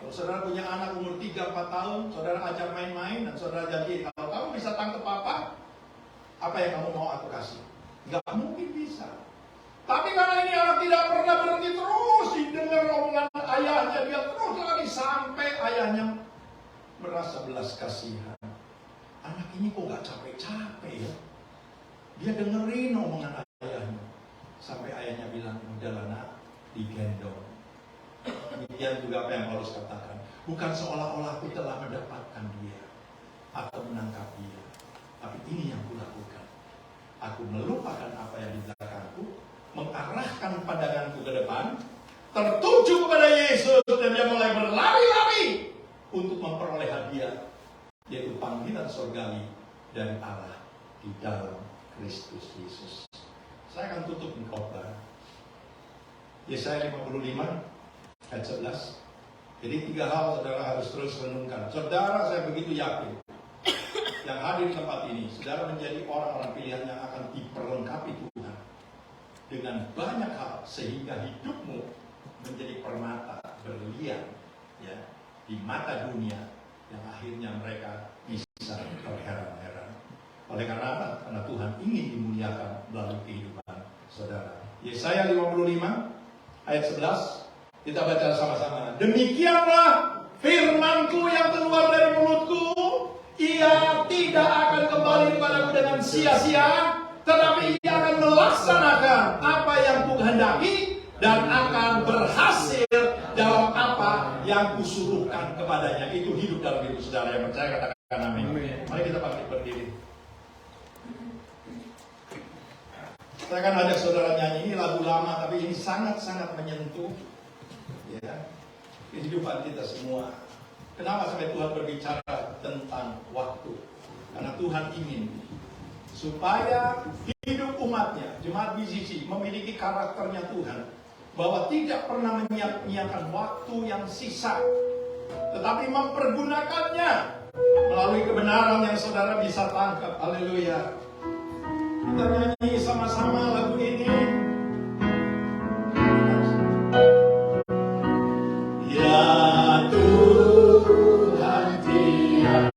Kalau saudara punya anak umur 3-4 tahun, saudara ajak main-main dan saudara janji, kalau kamu bisa tangkap papa, apa yang kamu mau aku kasih? Gak mungkin bisa. Tapi karena ini anak tidak pernah berhenti, terus didengar omongan ayahnya, dia terus lagi sampai ayahnya merasa belas kasihan. Anak ini kok gak capek-capek ya? Dia dengerin omongan ayahnya. Sampai ayahnya bilang, udahlah nak, digendong. Demikian juga apa yang Paulus katakan. Bukan seolah-olah aku telah mendapatkan dia atau menangkap dia. Tapi ini yang kulakukan. Aku melupakan apa yang di belakangku, mengarahkan pandanganku ke depan, tertuju kepada Yesus, dan dia mulai berlari-lari untuk memperoleh hadiah, yaitu panggilan surgawi dari Allah di dalam Kristus Yesus. Saya akan tutup khotbah. Yesaya 55 ayat 11. Jadi 3 hal saudara harus terus renungkan. Saudara, saya begitu yakin yang hadir di tempat ini, saudara menjadi orang-orang pilihan yang akan diperlengkapi Tuhan dengan banyak hal, sehingga hidupmu menjadi permata berlian, ya, di mata dunia, yang akhirnya mereka bisa terheran-heran. Oleh karena apa? Karena Tuhan ingin dimuliakan melalui kehidupan saudara. Yesaya 55 ayat 11 kita baca sama-sama. Demikianlah firman-Ku yang keluar dari mulutku, ia tidak akan kembali kepadaku dengan sia-sia, tetapi ia akan melaksanakan apa yang Kukehendaki dan akan berhasil dalam apa yang Kusuruhkan kepadanya. Itu hidup dalam hidup saudara. Yang percaya katakan amin. Mari kita bangkit berdiri. Saya akan ajak saudara nyanyi. Ini lagu lama tapi ini sangat-sangat menyentuh ya, kehidupan kita semua. Kenapa sampai Tuhan berbicara tentang waktu? Karena Tuhan ingin supaya hidup umatnya, jemaat BCC, memiliki karakternya Tuhan, bahwa tidak pernah menyia-nyiakan waktu yang sisa, tetapi mempergunakannya melalui kebenaran yang saudara bisa tangkap. Haleluya. Kita nyanyi sama-sama lagu ini. Ya Tuhan, tiada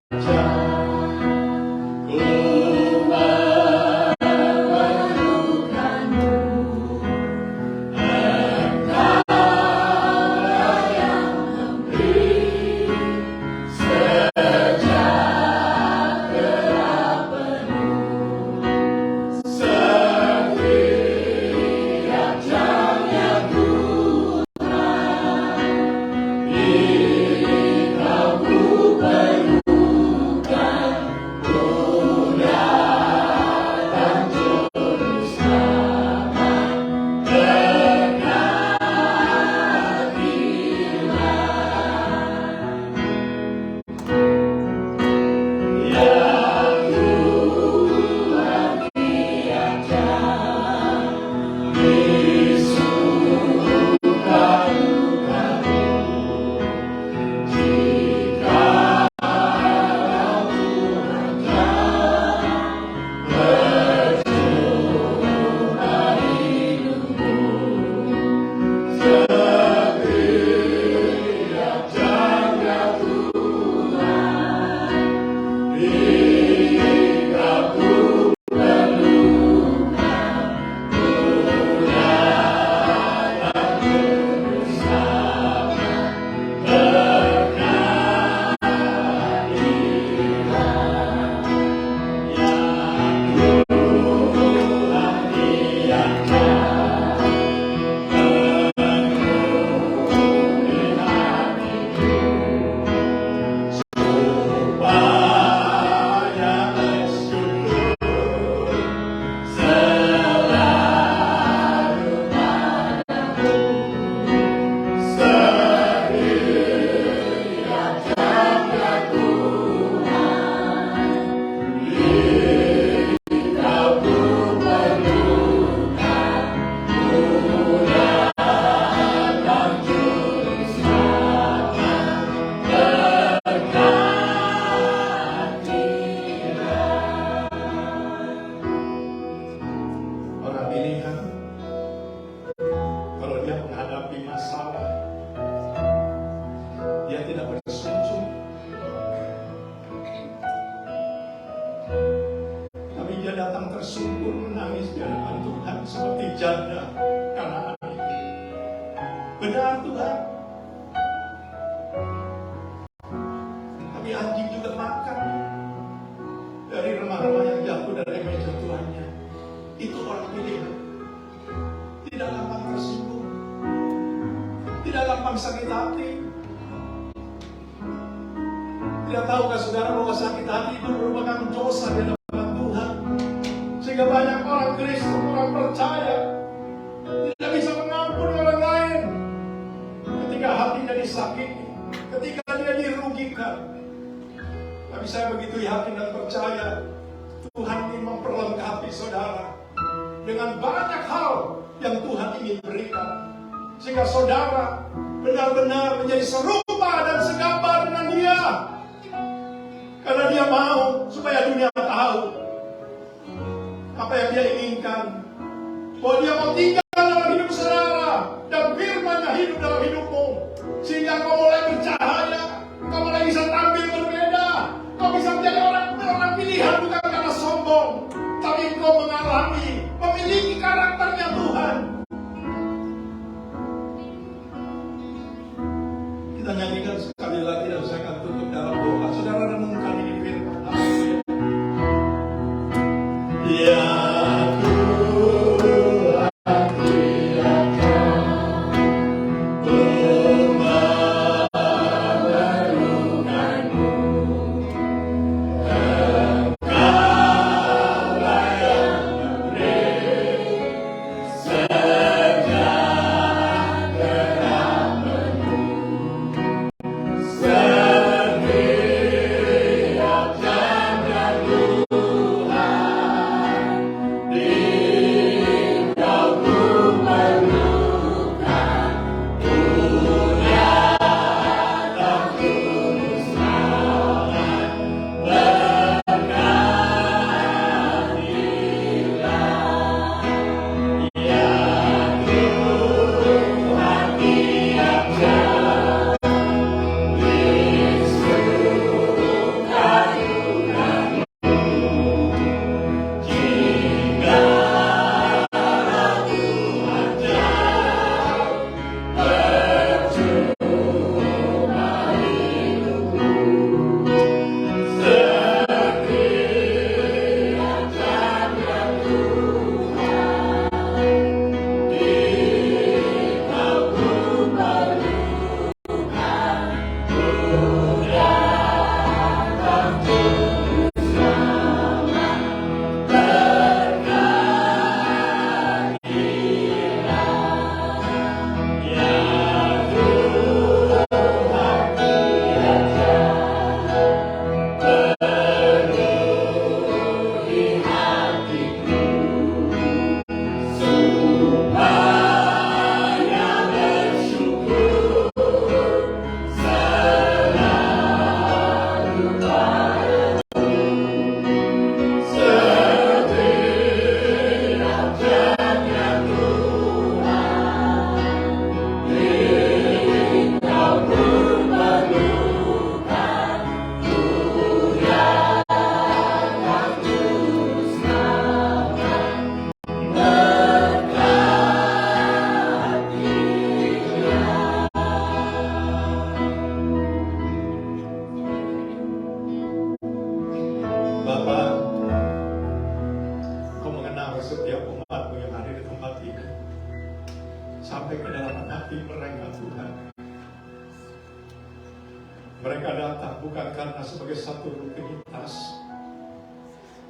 Mereka datang bukan karena sebagai satu rutinitas,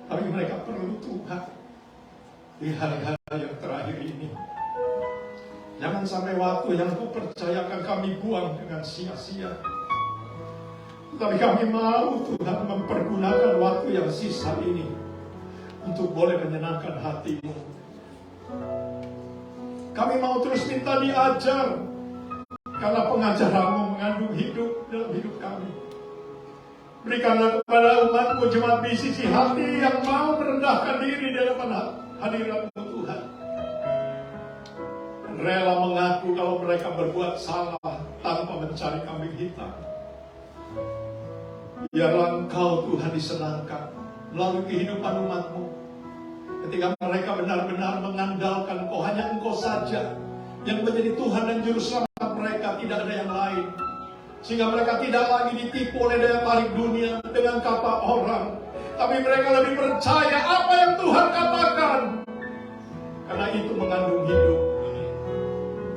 tapi mereka perlu Tuhan di hari-hari yang terakhir ini. Jangan sampai waktu yang Kau percayakan kami buang dengan sia-sia. Tapi kami mau Tuhan mempergunakan waktu yang sisa ini untuk boleh menyenangkan hati-Mu. Kami mau terus minta diajar, karena pengajaran-Mu mengandung hidup dalam hidup kami. Berikanlah kepada umat-Mu jemaat di sisi hati yang mau merendahkan diri di hadapan hadirat-Mu Tuhan. Dan rela mengaku kalau mereka berbuat salah tanpa mencari kambing hitam. Biarlah Engkau Tuhan disenangkan melalui kehidupan umat-Mu. Ketika mereka benar-benar mengandalkan Engkau, hanya Engkau saja yang menjadi Tuhan dan Juru Selamat mereka, tidak ada yang lain. Sehingga mereka tidak lagi ditipu oleh daya tarik dunia dengan kata orang, tapi mereka lebih percaya apa yang Tuhan katakan, karena itu mengandung hidup.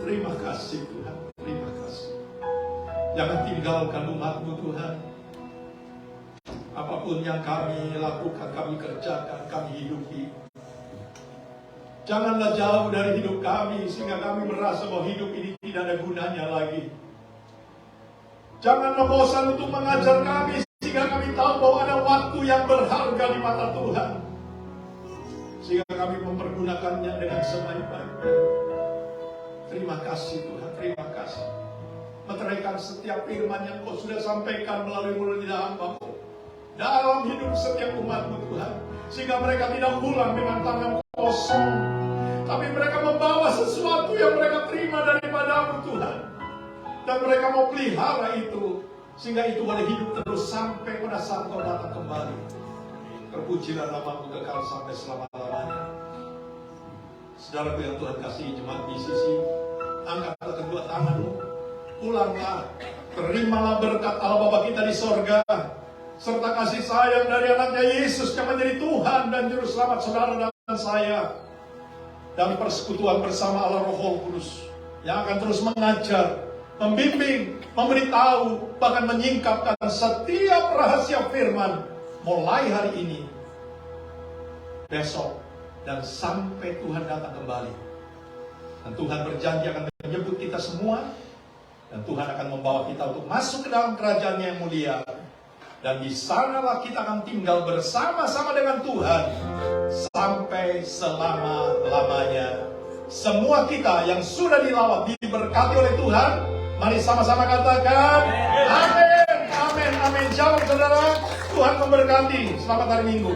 Terima kasih Tuhan, terima kasih. Jangan tinggalkan umat-Mu Tuhan. Apapun yang kami lakukan, kami kerjakan, kami hidupi, janganlah jauh dari hidup kami sehingga kami merasa bahwa hidup ini tidak ada gunanya lagi. Janganlah bosan untuk mengajar kami sehingga kami tahu bahwa ada waktu yang berharga di mata Tuhan, sehingga kami mempergunakannya dengan sebaik-baiknya. Terima kasih Tuhan, terima kasih. Meteraikan setiap firman yang Kau sudah sampaikan melalui mulut lidah hamba-Mu dalam hidup setiap umat-Mu Tuhan, sehingga mereka tidak pulang dengan tangan kosong, tapi mereka membawa sesuatu yang mereka terima daripada-Mu Tuhan, dan mereka mau pelihara itu sehingga itu boleh hidup terus sampai pada saat Kau datang kembali. Terpujilah nama-Mu kekal sampai selama-lamanya. Saudaraku yang Tuhan kasihi, jemaat di sisi, angkatlah kedua tangan-Mu, pulanglah, terimalah berkat Allah Bapa kita di sorga, serta kasih sayang dari anaknya Yesus yang menjadi Tuhan dan Juru Selamat saudara dan saya, dan persekutuan bersama Allah Roh Kudus yang akan terus mengajar, membimbing, memberitahu, bahkan menyingkapkan setiap rahasia firman mulai hari ini, besok, dan sampai Tuhan datang kembali. Dan Tuhan berjanji akan menyebut kita semua, dan Tuhan akan membawa kita untuk masuk ke dalam kerajaan-Nya yang mulia. Dan di sanalah kita akan tinggal bersama-sama dengan Tuhan sampai selama-lamanya. Semua kita yang sudah dilawat, diberkati oleh Tuhan. Mari sama-sama katakan amin, amin, amin. Shalom saudara, Tuhan memberkati. Selamat hari Minggu.